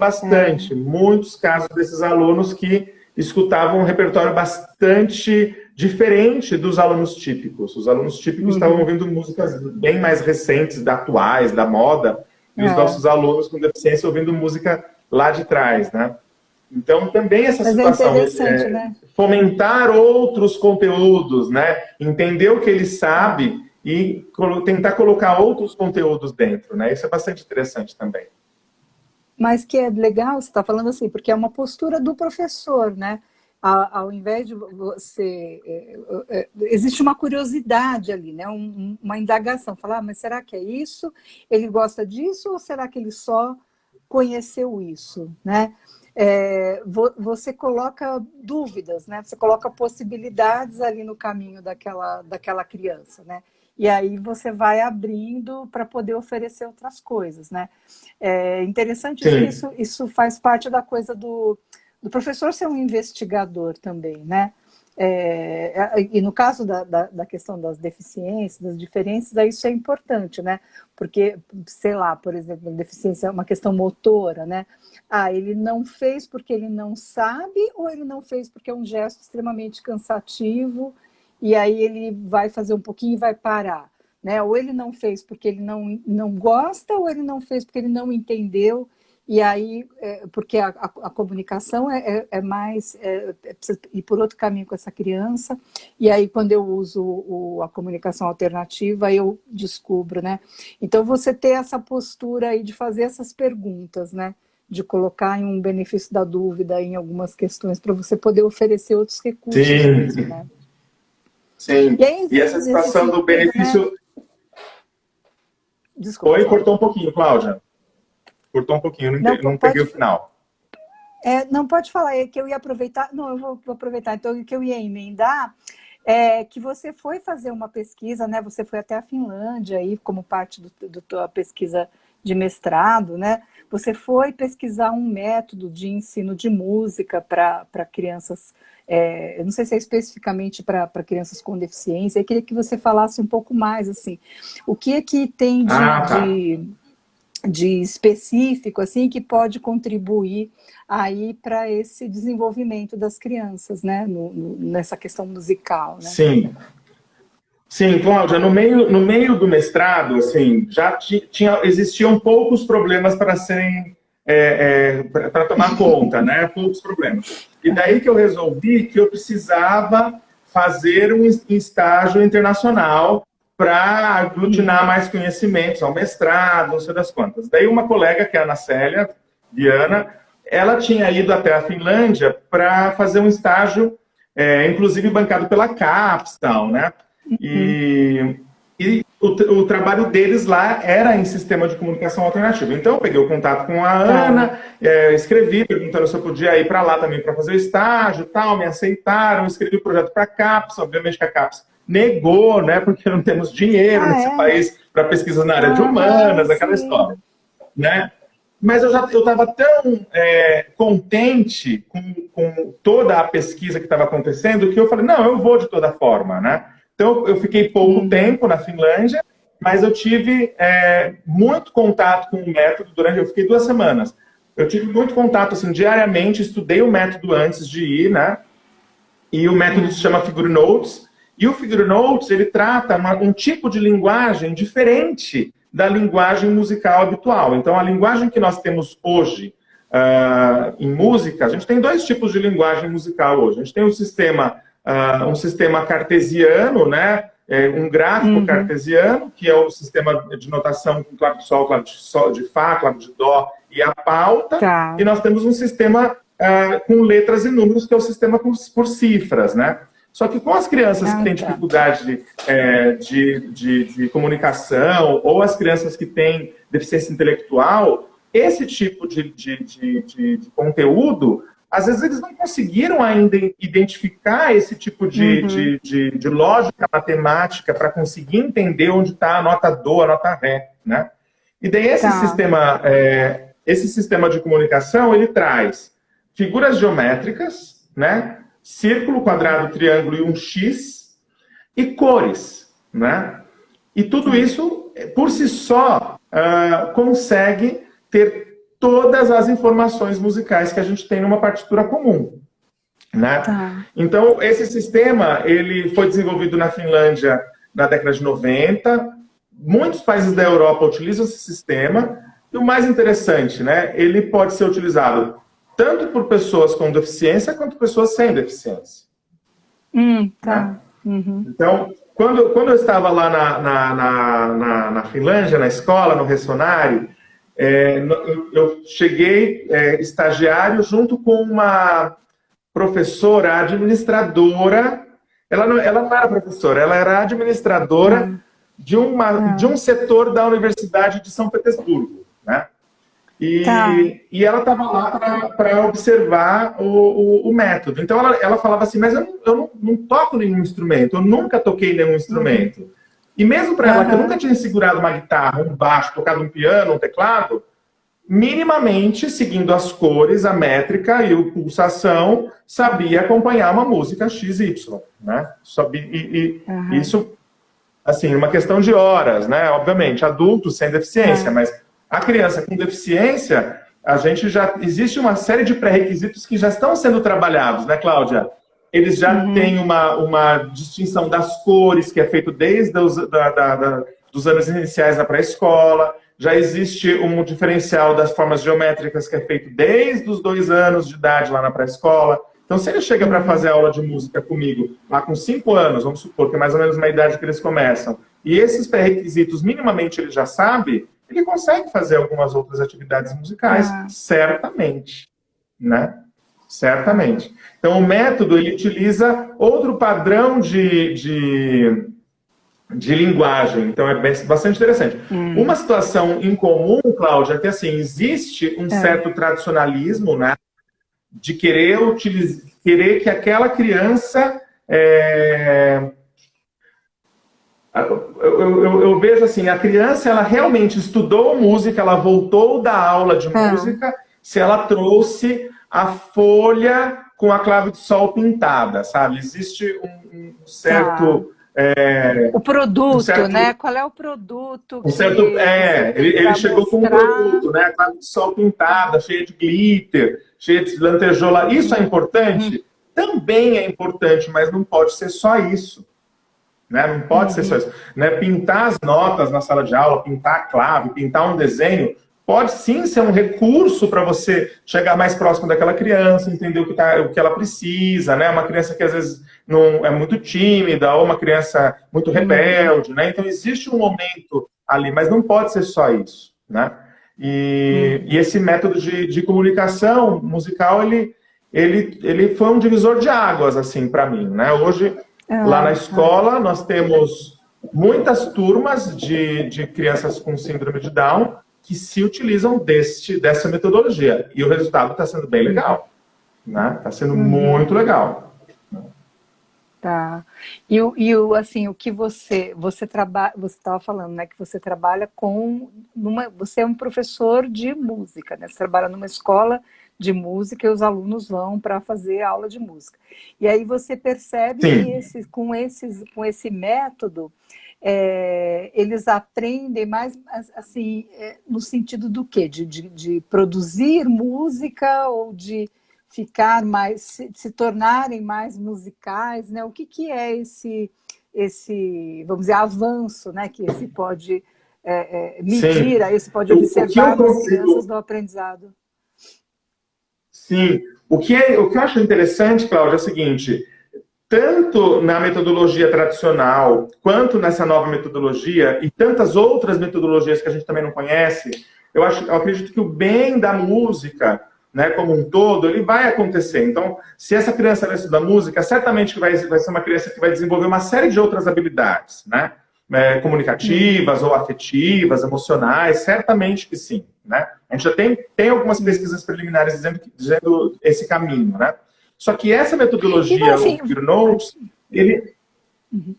muitos casos desses alunos que escutavam um repertório bastante diferente dos alunos típicos. Os alunos típicos estavam ouvindo músicas bem mais recentes, atuais, da moda, e os nossos alunos com deficiência ouvindo música lá de trás, né? Então, também essa situação, né? Fomentar outros conteúdos, né? Entender o que ele sabe e tentar colocar outros conteúdos dentro, né? Isso é bastante interessante também. Mas que é legal, você está falando assim, porque é uma postura do professor, né? Ao invés de você... existe uma curiosidade ali, né? Uma indagação. Falar, mas será que é isso? Ele gosta disso ou será que ele só conheceu isso, né? Você coloca dúvidas, né? Você coloca possibilidades ali no caminho daquela criança, né? E aí você vai abrindo para poder oferecer outras coisas, né? É interessante isso faz parte da coisa do professor ser um investigador também, né? E no caso da questão das deficiências, das diferenças, aí isso é importante, né? Porque, sei lá, por exemplo, a deficiência é uma questão motora, né? Ele não fez porque ele não sabe ou ele não fez porque é um gesto extremamente cansativo e aí ele vai fazer um pouquinho e vai parar, né? Ou ele não fez porque ele não gosta ou ele não fez porque ele não entendeu. E aí, porque a comunicação é mais... precisa ir por outro caminho com essa criança, e aí quando eu uso a comunicação alternativa, eu descubro, né? Então, você ter essa postura aí de fazer essas perguntas, né? De colocar em um benefício da dúvida em algumas questões, para você poder oferecer outros recursos. Sim, né? Sim. E, aí, e essa situação do benefício... Né? Desculpa. Oi, cortou um pouquinho, Cláudia. Cortou um pouquinho, não peguei o final. Não, pode falar, que eu ia aproveitar. Não, eu vou aproveitar. Então, o que eu ia emendar que você foi fazer uma pesquisa, né? Você foi até a Finlândia aí, como parte da tua pesquisa de mestrado, né? Você foi pesquisar um método de ensino de música para crianças, eu não sei se é especificamente para crianças com deficiência. Eu queria que você falasse um pouco mais, assim, o que é que tem de específico, assim, que pode contribuir aí para esse desenvolvimento das crianças, né, nessa questão musical, né? Sim, Cláudia, no meio do mestrado, assim, já existiam poucos problemas para serem, para tomar conta, né, poucos problemas. E daí que eu resolvi que eu precisava fazer um estágio internacional para aglutinar mais conhecimentos ao mestrado, não sei das quantas. Daí uma colega, que é a Ana Célia Viana, ela tinha ido até a Finlândia para fazer um estágio, inclusive bancado pela CAPES, tal, né? E o trabalho deles lá era em sistema de comunicação alternativo. Então eu peguei o contato com a Ana, escrevi perguntando se eu podia ir para lá também para fazer o estágio, tal, me aceitaram, escrevi o projeto para a CAPES, obviamente que a CAPES negou, né, porque não temos dinheiro nesse país para pesquisas na área de humanas, aquela história, né? Mas eu estava tão contente com toda a pesquisa que estava acontecendo que eu falei, não, eu vou de toda forma, né? Então eu fiquei pouco tempo na Finlândia, mas eu tive muito contato com o método eu fiquei 2 semanas. Eu tive muito contato, assim, diariamente, estudei o método antes de ir, né? E o método se chama Figure Notes. E o Figure Notes, ele trata um tipo de linguagem diferente da linguagem musical habitual. Então, a linguagem que nós temos hoje em música, a gente tem 2 tipos de linguagem musical hoje. A gente tem um sistema cartesiano, né? Um gráfico cartesiano, que é o sistema de notação com clave de sol, clave de fá, clave de dó e a pauta. E nós temos um sistema com letras e números, que é o sistema por cifras, né? Só que com as crianças que têm dificuldade de comunicação ou as crianças que têm deficiência intelectual, esse tipo de conteúdo às vezes eles não conseguiram ainda identificar esse tipo de lógica matemática para conseguir entender onde está a nota dó, a nota ré, né? E daí esse sistema de comunicação, ele traz figuras geométricas, né? Círculo, quadrado, triângulo e um X, e cores, né? E tudo isso, por si só, consegue ter todas as informações musicais que a gente tem numa partitura comum, né? Tá. Então, esse sistema, ele foi desenvolvido na Finlândia na década de 90. Muitos países da Europa utilizam esse sistema. E o mais interessante, né? Ele pode ser utilizado tanto por pessoas com deficiência quanto pessoas sem deficiência. Tá. Né? Então, quando eu estava lá na Finlândia, na escola, no Ressonário, eu cheguei estagiário junto com uma professora, administradora. Ela não era professora, ela era administradora de um setor da Universidade de São Petersburgo, né? E ela estava lá para observar o método. Então ela falava assim, mas eu não toco nenhum instrumento, eu nunca toquei nenhum instrumento. E mesmo para ela, que eu nunca tinha segurado uma guitarra, um baixo, tocado um piano, um teclado, minimamente, seguindo as cores, a métrica e a pulsação, sabia acompanhar uma música XY, né? Isso, assim, uma questão de horas, né? Obviamente, adultos sem deficiência, mas a criança com deficiência, existe uma série de pré-requisitos que já estão sendo trabalhados, né, Cláudia? Eles já têm uma distinção das cores, que é feito desde dos anos iniciais da pré-escola. Já existe um diferencial das formas geométricas, que é feito desde os 2 anos de idade lá na pré-escola. Então, se ele chega para fazer aula de música comigo, lá com 5 anos, vamos supor que é mais ou menos uma idade que eles começam, e esses pré-requisitos minimamente ele já sabe, ele consegue fazer algumas outras atividades musicais, certamente, né? Certamente. Então, o método, ele utiliza outro padrão de linguagem. Então, é bastante interessante. Uma situação em comum, Cláudia, é que, assim, existe um certo tradicionalismo, né? De querer que aquela criança... Eu vejo assim, a criança, ela realmente estudou música, ela voltou da aula de música, se ela trouxe a folha com a clave de sol pintada, sabe? Existe um certo... o produto, né? Qual é o produto? Ele chegou com um produto, né? A clave de sol pintada, cheia de glitter, cheia de lantejola. Isso é importante? Também é importante, mas não pode ser só isso. Né? Não pode ser só isso. Né? Pintar as notas na sala de aula, pintar a clave, pintar um desenho, pode sim ser um recurso para você chegar mais próximo daquela criança, entender o que ela precisa, né? Uma criança que às vezes não é muito tímida, ou uma criança muito rebelde, né? Então existe um momento ali, mas não pode ser só isso, né? E esse método de comunicação musical, ele foi um divisor de águas, assim, para mim, né? Hoje, lá na escola, nós temos muitas turmas de crianças com síndrome de Down que se utilizam dessa metodologia. E o resultado está sendo bem legal. Né? Está sendo muito legal. Tá. Assim, o que você estava falando, né? Que você trabalha você é um professor de música, né? Você trabalha numa escola de música e os alunos vão para fazer aula de música. E aí você percebe que com esse método, eles aprendem mais, assim, no sentido do quê? De produzir música ou de ficar mais, se tornarem mais musicais, né? O que é esse, vamos dizer, avanço, né? Que esse pode medir, aí você pode observar as crianças do aprendizado. Sim. O que eu acho interessante, Cláudia, é o seguinte: tanto na metodologia tradicional, quanto nessa nova metodologia, e tantas outras metodologias que a gente também não conhece, eu acredito que o bem da música, né, como um todo, ele vai acontecer. Então, se essa criança vai estudar música, certamente vai ser uma criança que vai desenvolver uma série de outras habilidades, né? Comunicativas ou afetivas, emocionais, certamente que sim, né? A gente já tem algumas pesquisas preliminares dizendo esse caminho, né? Só que essa metodologia, assim, o Figure Notes,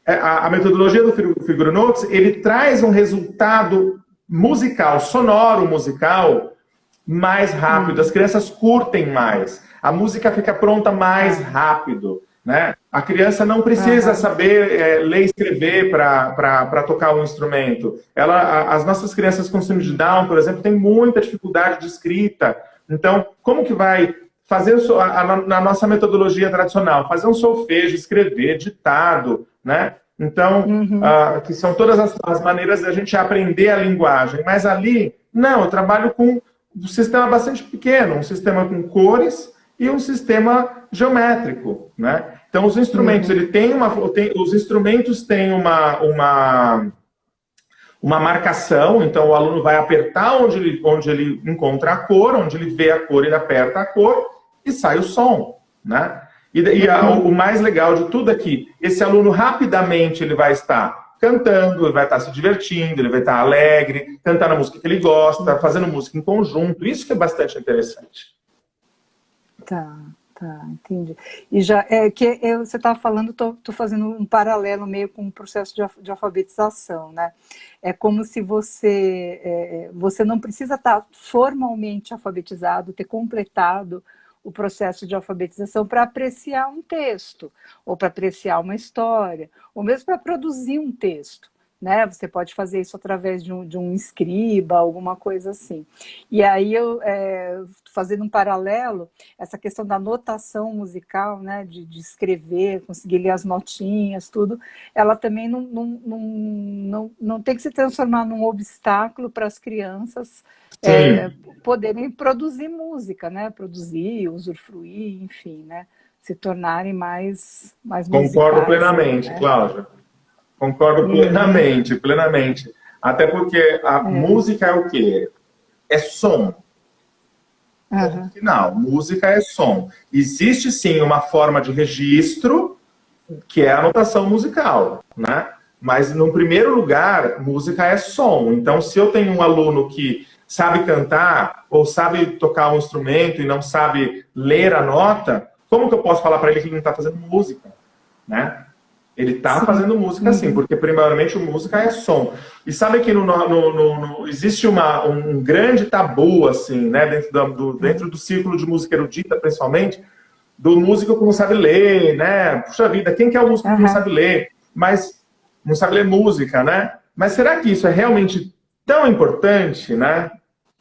a metodologia do Figure Notes, ele traz um resultado musical, sonoro musical, mais rápido. As crianças curtem mais. A música fica pronta mais rápido, né? A criança não precisa saber ler e escrever para tocar um instrumento. As nossas crianças com síndrome de Down, por exemplo, têm muita dificuldade de escrita. Então, como que vai fazer na nossa metodologia tradicional? Fazer um solfejo, escrever, ditado, né? Então, que são todas as maneiras da gente aprender a linguagem. Mas ali, não, eu trabalho com um sistema bastante pequeno, um sistema com cores e um sistema geométrico, né? Então, os instrumentos, os instrumentos têm uma marcação, então o aluno vai apertar onde ele encontra a cor, onde ele vê a cor, ele aperta a cor e sai o som, né? O mais legal de tudo é que esse aluno rapidamente ele vai estar cantando, ele vai estar se divertindo, ele vai estar alegre, cantando a música que ele gosta, fazendo música em conjunto. Isso que é bastante interessante. Tá, entendi. E já você estava falando, tô fazendo um paralelo meio com o processo de alfabetização, né? É como se você não precisa estar formalmente alfabetizado, ter completado o processo de alfabetização para apreciar um texto, ou para apreciar uma história, ou mesmo para produzir um texto, né? Você pode fazer isso através de um escriba, alguma coisa assim. E aí, fazendo um paralelo, essa questão da notação musical, né? de escrever, conseguir ler as notinhas, tudo, ela também não tem que se transformar num obstáculo para as crianças poderem produzir música, né? Produzir, usufruir, enfim, né? Se tornarem mais musicais. Concordo plenamente, né? Cláudia. Concordo plenamente. Até porque a música é o quê? É som. No final, música é som. Existe sim uma forma de registro, que é a notação musical, né? Mas, no primeiro lugar, música é som. Então, se eu tenho um aluno que sabe cantar ou sabe tocar um instrumento e não sabe ler a nota, como que eu posso falar para ele que ele não está fazendo música, né? Ele está fazendo música sim, porque primeiramente música é som. E sabe que existe um grande tabu, assim, né, dentro do círculo de música erudita, principalmente, do músico que não sabe ler, né? Puxa vida, quem que é o músico que não sabe ler? Mas não sabe ler música, né? Mas será que isso é realmente tão importante, né?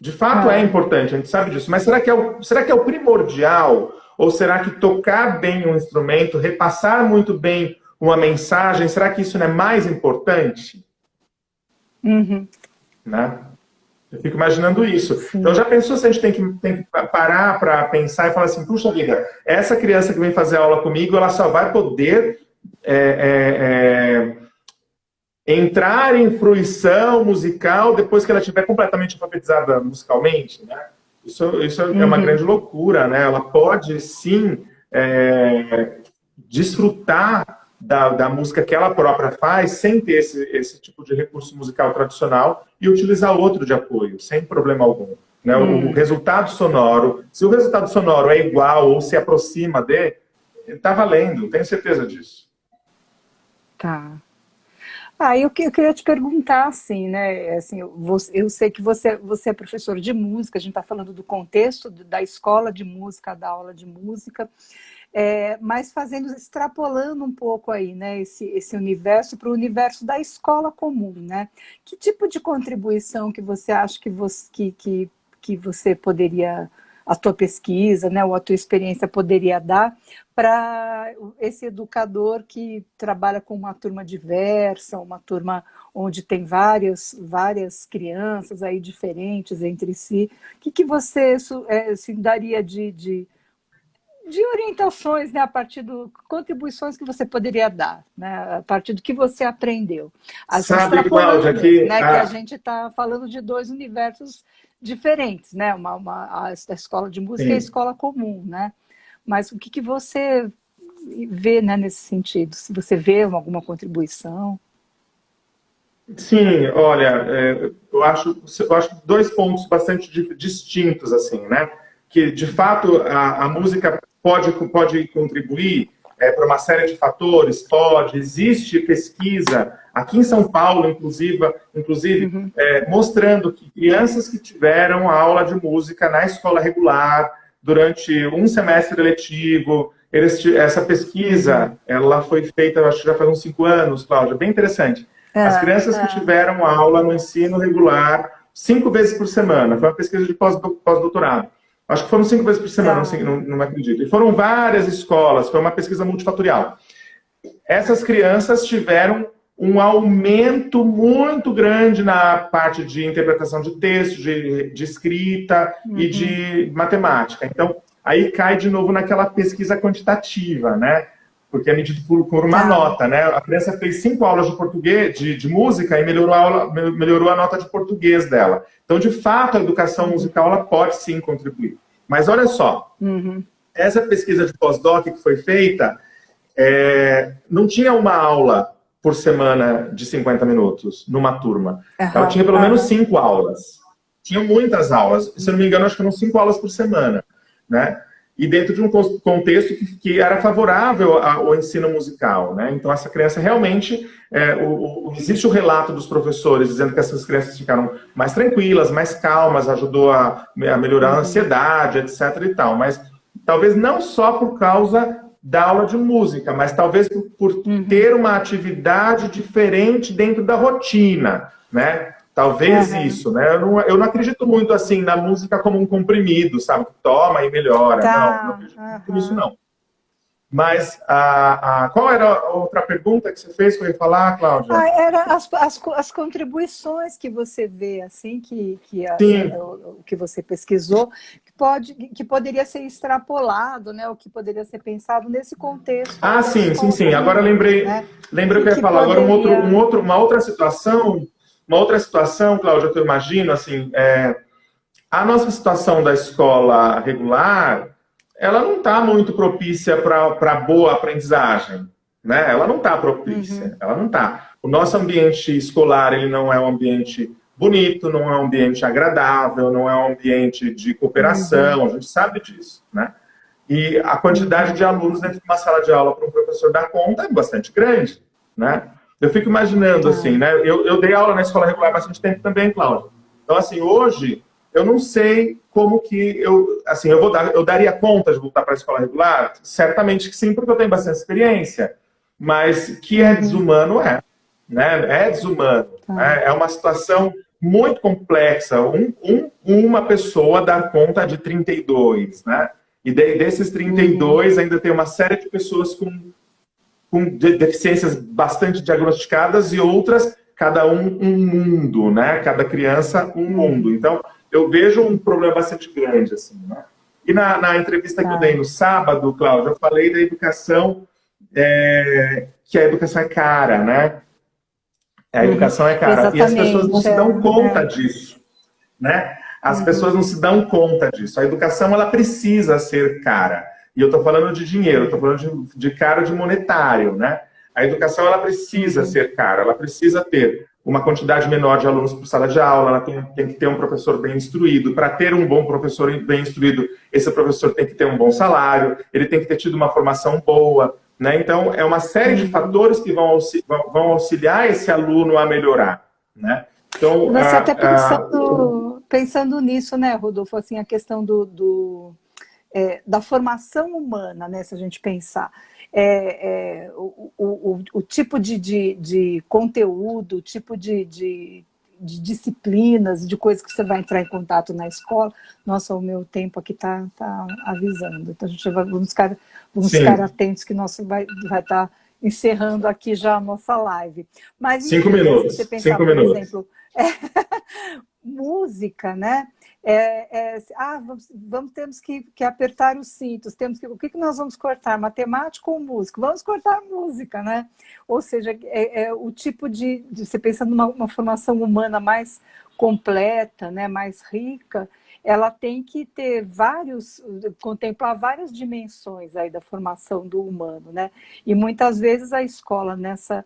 De fato é importante, a gente sabe disso. Mas será que é o primordial? Ou será que tocar bem um instrumento, repassar muito bem uma mensagem, será que isso não é mais importante? Né? Eu fico imaginando isso. Sim. Então, já pensou se a gente tem que parar para pensar e falar assim, puxa vida, essa criança que vem fazer aula comigo, ela só vai poder entrar em fruição musical depois que ela estiver completamente alfabetizada musicalmente, né? Isso é uma grande loucura, né? Ela pode, sim, desfrutar da música que ela própria faz, sem ter esse tipo de recurso musical tradicional e utilizar outro de apoio, sem problema algum. Né? O resultado sonoro, se o resultado sonoro é igual ou se aproxima está valendo, tenho certeza disso. Tá. Eu queria te perguntar, assim, né? Assim, eu sei que você é professor de música, a gente está falando do contexto da escola de música, da aula de música, mas extrapolando um pouco aí, né, esse universo para o universo da escola comum, né? Que tipo de contribuição que você acha que você poderia, a tua pesquisa, né, ou a tua experiência poderia dar para esse educador que trabalha com uma turma diversa, uma turma onde tem várias crianças aí diferentes entre si? O que você assim, daria de orientações, né, a partir de contribuições que você poderia dar, né, a partir do que você aprendeu. Sabe, Cláudia, que a gente está falando de dois universos diferentes, né, a escola de música e a escola comum, né? Mas o que você vê, né, nesse sentido? Se você vê alguma contribuição? Sim, olha, eu acho dois pontos bastante distintos, assim, né? Que, de fato, a música pode contribuir para uma série de fatores, pode, existe pesquisa, aqui em São Paulo, inclusive Uhum, mostrando que crianças que tiveram aula de música na escola regular, durante um semestre letivo, essa uhum. pesquisa, ela foi feita, eu acho que já faz uns 5 anos, Cláudia, bem interessante. As Ah, crianças que ah, tiveram aula no ensino regular 5 vezes por semana, foi uma pesquisa de pós-doutorado. Acho que foram 5 vezes por semana, não, tá. sei, não acredito. E foram várias escolas, foi uma pesquisa multifatorial. Essas crianças tiveram um aumento muito grande na parte de interpretação de texto, de escrita e Uhum, de matemática. Então, aí cai de novo naquela pesquisa quantitativa, né? Porque é medido por uma tá. nota, né? A criança fez 5 aulas de português, de música, e melhorou a nota de português dela. Então, de fato, a educação Uhum, musical ela pode sim contribuir. Mas olha só, uhum. essa pesquisa de pós-doc que foi feita, não tinha uma aula por semana de 50 minutos numa turma. Ela tinha Aham, pelo menos aham. 5 aulas. Tinha muitas aulas. Se eu não me engano, acho que eram 5 aulas por semana, né? E dentro de um contexto que era favorável ao ensino musical, né? Então, essa criança realmente... existe o relato dos professores dizendo que essas crianças ficaram mais tranquilas, mais calmas, ajudou a melhorar a Uhum, ansiedade, etc. e tal. Mas talvez não só por causa da aula de música, mas talvez por uhum. ter uma atividade diferente dentro da rotina, né? Talvez Aham. isso, né? Eu não acredito muito assim na música como um comprimido, sabe? Toma e melhora. Não Tá. acredito muito nisso, Aham. não. Mas qual era a outra pergunta que você fez que eu ia falar, Cláudia? Ah, era as contribuições que você vê, assim, Sim. o que você pesquisou, que poderia ser extrapolado, né, o que poderia ser pensado nesse contexto aí Ah, da sim, sim, escola sim. Agora pública, lembrei, né, lembrei o que eu ia que falar. Agora poderia... uma outra situação, Cláudia, que eu imagino, assim, a nossa situação da escola regular, ela não está muito propícia para boa aprendizagem, né? Ela não está propícia, Uhum, ela não está. O nosso ambiente escolar, ele não é um ambiente bonito, não é um ambiente agradável, não é um ambiente de uhum, cooperação, a gente sabe disso, né? E a quantidade de uhum, alunos dentro de uma sala de aula para um professor dar conta é bastante grande, né? Eu fico imaginando assim, tá. né? Eu dei aula na escola regular há bastante tempo também, Cláudio. Então, assim, hoje eu não sei como que assim, eu daria conta de voltar para a escola regular? Certamente que sim, porque eu tenho bastante experiência. Mas que é Uhum, desumano, né? É desumano, tá. né? É uma situação muito complexa. Uma pessoa dar conta de 32, né? E desses Uhum, 32 ainda tem uma série de pessoas com deficiências bastante diagnosticadas e outras, cada um mundo, né? Cada criança um mundo. uhum, Então, eu vejo um problema bastante grande, assim, né? E na entrevista que eu dei tá. no sábado, Cláudio, eu falei da educação, que a educação é cara, né? A Uhum, educação é cara. E as pessoas não exatamente. se dão conta É. disso, né? As pessoas Uhum, não se dão conta disso. A educação ela precisa ser cara. E eu estou falando de dinheiro, estou falando de cara de monetário, né? A educação ela precisa uhum, ser cara, ela precisa ter uma quantidade menor de alunos por sala de aula, ela tem que ter um professor bem instruído. Para ter um bom professor bem instruído, esse professor tem que ter um bom salário, ele tem que ter tido uma formação boa, né? Então, é uma série de uhum. fatores que vão auxiliar esse aluno a melhorar, né? E Então, você até pensando nisso, né, Rodolfo, assim, a questão da formação humana, né, se a gente pensar. O tipo de conteúdo, o tipo de disciplinas, de coisas que você vai entrar em contato na escola. Nossa, o meu tempo aqui tá avisando. Então, a gente vamos ficar sim, atentos que nosso vai estar encerrando aqui já a nossa live. Mas, cinco enfim, né, se você minutos, pensar, 5 por minutos. exemplo, música, né? Temos que apertar os cintos, o que nós vamos cortar? Matemática ou música? Vamos cortar música, né? Ou seja, o tipo de você pensando numa uma formação humana mais completa, né? Mais rica, ela tem que ter contemplar várias dimensões aí da formação do humano, né? E muitas vezes a escola, nessa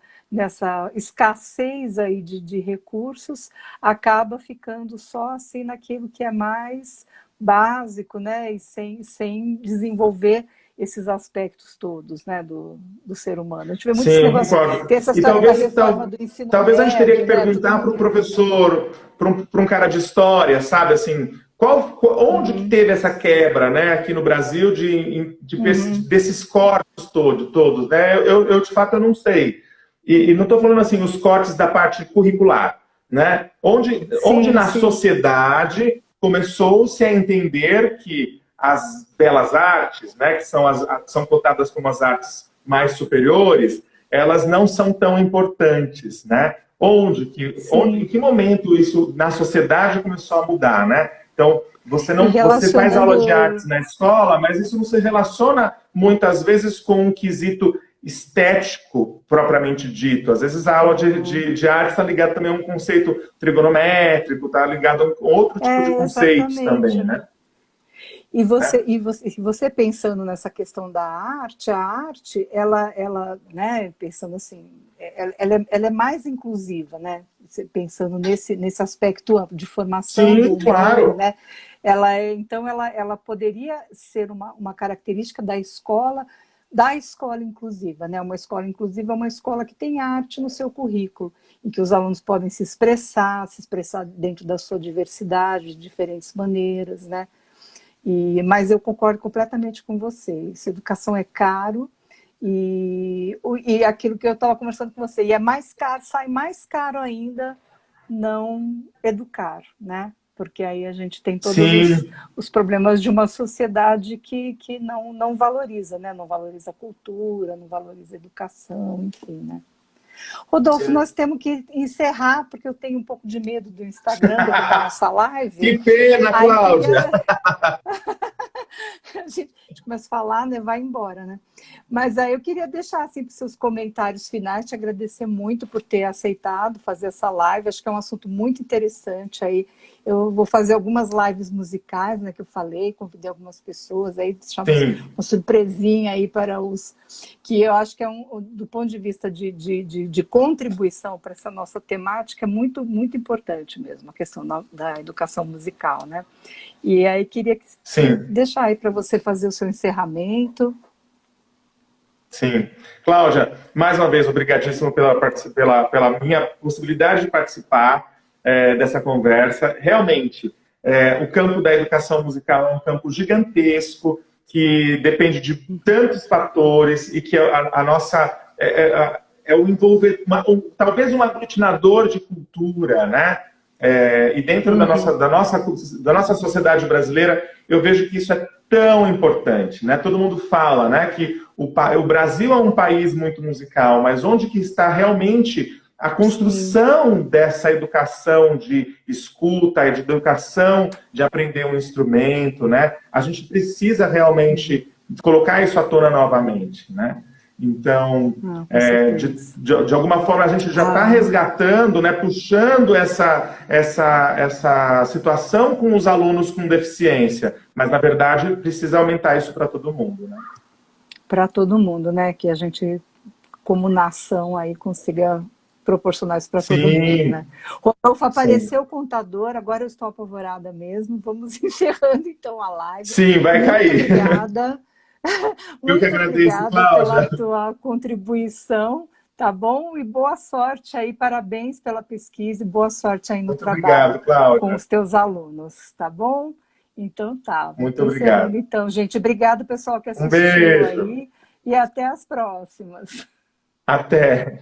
escassez aí de recursos, acaba ficando só assim naquilo que é mais básico, né? E sem desenvolver esses aspectos todos, né, do ser humano. A gente vê muito esse Sim, eu negócio, concordo. tem essa E história da reforma do ensino talvez a gente teria que médio, né, todo perguntar para um mundo... professor, para um cara de história, sabe, assim, onde que teve essa quebra, né, aqui no Brasil, desses cortes todos, né? De fato, eu não sei. E não estou falando, assim, os cortes da parte curricular, né? Onde Sim, na sim. sociedade começou-se a entender que as belas artes, né, que são cotadas como as artes mais superiores, elas não são tão importantes, né? Em Sim. que momento isso na sociedade começou a mudar, né? Então, E você faz aula de relacionando... artes na escola, mas isso não se relaciona muitas vezes com um quesito estético propriamente dito. Às vezes a aula de arte está ligada também a um conceito trigonométrico, está ligado a outro tipo de conceitos Exatamente, também, né? né? E você pensando nessa questão da arte, a arte, ela, né, pensando assim, ela é mais inclusiva, né? Pensando nesse aspecto amplo de formação do Sim, humano, claro. né? Então, ela poderia ser uma característica da escola inclusiva, né? Uma escola inclusiva é uma escola que tem arte no seu currículo, em que os alunos podem se expressar dentro da sua diversidade, de diferentes maneiras, né? Mas eu concordo completamente com você. Essa educação é caro e aquilo que eu estava conversando com você, e é mais caro, sai mais caro ainda não educar, né? Porque aí a gente tem todos Sim, os problemas de uma sociedade que não valoriza, né? Não valoriza a cultura, não valoriza a educação, enfim, né? Rodolfo, sim. nós temos que encerrar, porque eu tenho um pouco de medo do Instagram derrubar nossa live. Que pena, Aí Cláudia. queria a gente começa a falar, né, vai embora, né? Mas aí eu queria deixar assim para os seus comentários finais, te agradecer muito por ter aceitado fazer essa live. Acho que é um assunto muito interessante aí. Eu vou fazer algumas lives musicais, né, que eu falei, convidei algumas pessoas aí, deixar Sim, uma surpresinha aí para os que eu acho que do ponto de vista de contribuição para essa nossa temática, é muito, muito importante mesmo, a questão da educação musical, né? E aí queria sim, deixar aí para você fazer o seu encerramento. sim. Cláudia, mais uma vez, obrigadíssimo pela minha possibilidade de participar dessa conversa. Realmente, o campo da educação musical é um campo gigantesco, que depende de tantos fatores e que a nossa... o envolver, talvez um aglutinador de cultura, né? E dentro Uhum. da nossa sociedade brasileira, eu vejo que isso é tão importante, né? Todo mundo fala, né, que o Brasil é um país muito musical, mas onde que está realmente a Sim. construção dessa educação de escuta e de educação de aprender um instrumento, né? A gente precisa Uhum. realmente colocar isso à tona novamente, né? Então, Não, com certeza. de alguma forma, a gente já está Ah, resgatando, né, puxando essa situação com os alunos com deficiência, mas, na verdade, precisa aumentar isso para todo mundo. Né? para todo mundo, né? Que a gente, como nação, aí consiga proporcionar isso para todo mundo, Sim, né? Rodolfo, sim. apareceu o contador, agora eu estou apavorada mesmo. Vamos encerrando então a live. Sim, vai Muito cair. obrigada. Eu que Muito agradeço, obrigada pela Cláudia. tua contribuição, tá bom? E boa sorte aí, parabéns pela pesquisa e boa sorte aí no Muito trabalho obrigado, com Cláudia. os teus alunos, tá bom? Então tá, vou Muito encerrando obrigado. então, gente. Obrigado, pessoal que Um assistiu beijo. aí e até as próximas. Até.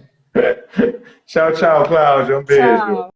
Tchau, tchau, Cláudia. Um beijo. Tchau.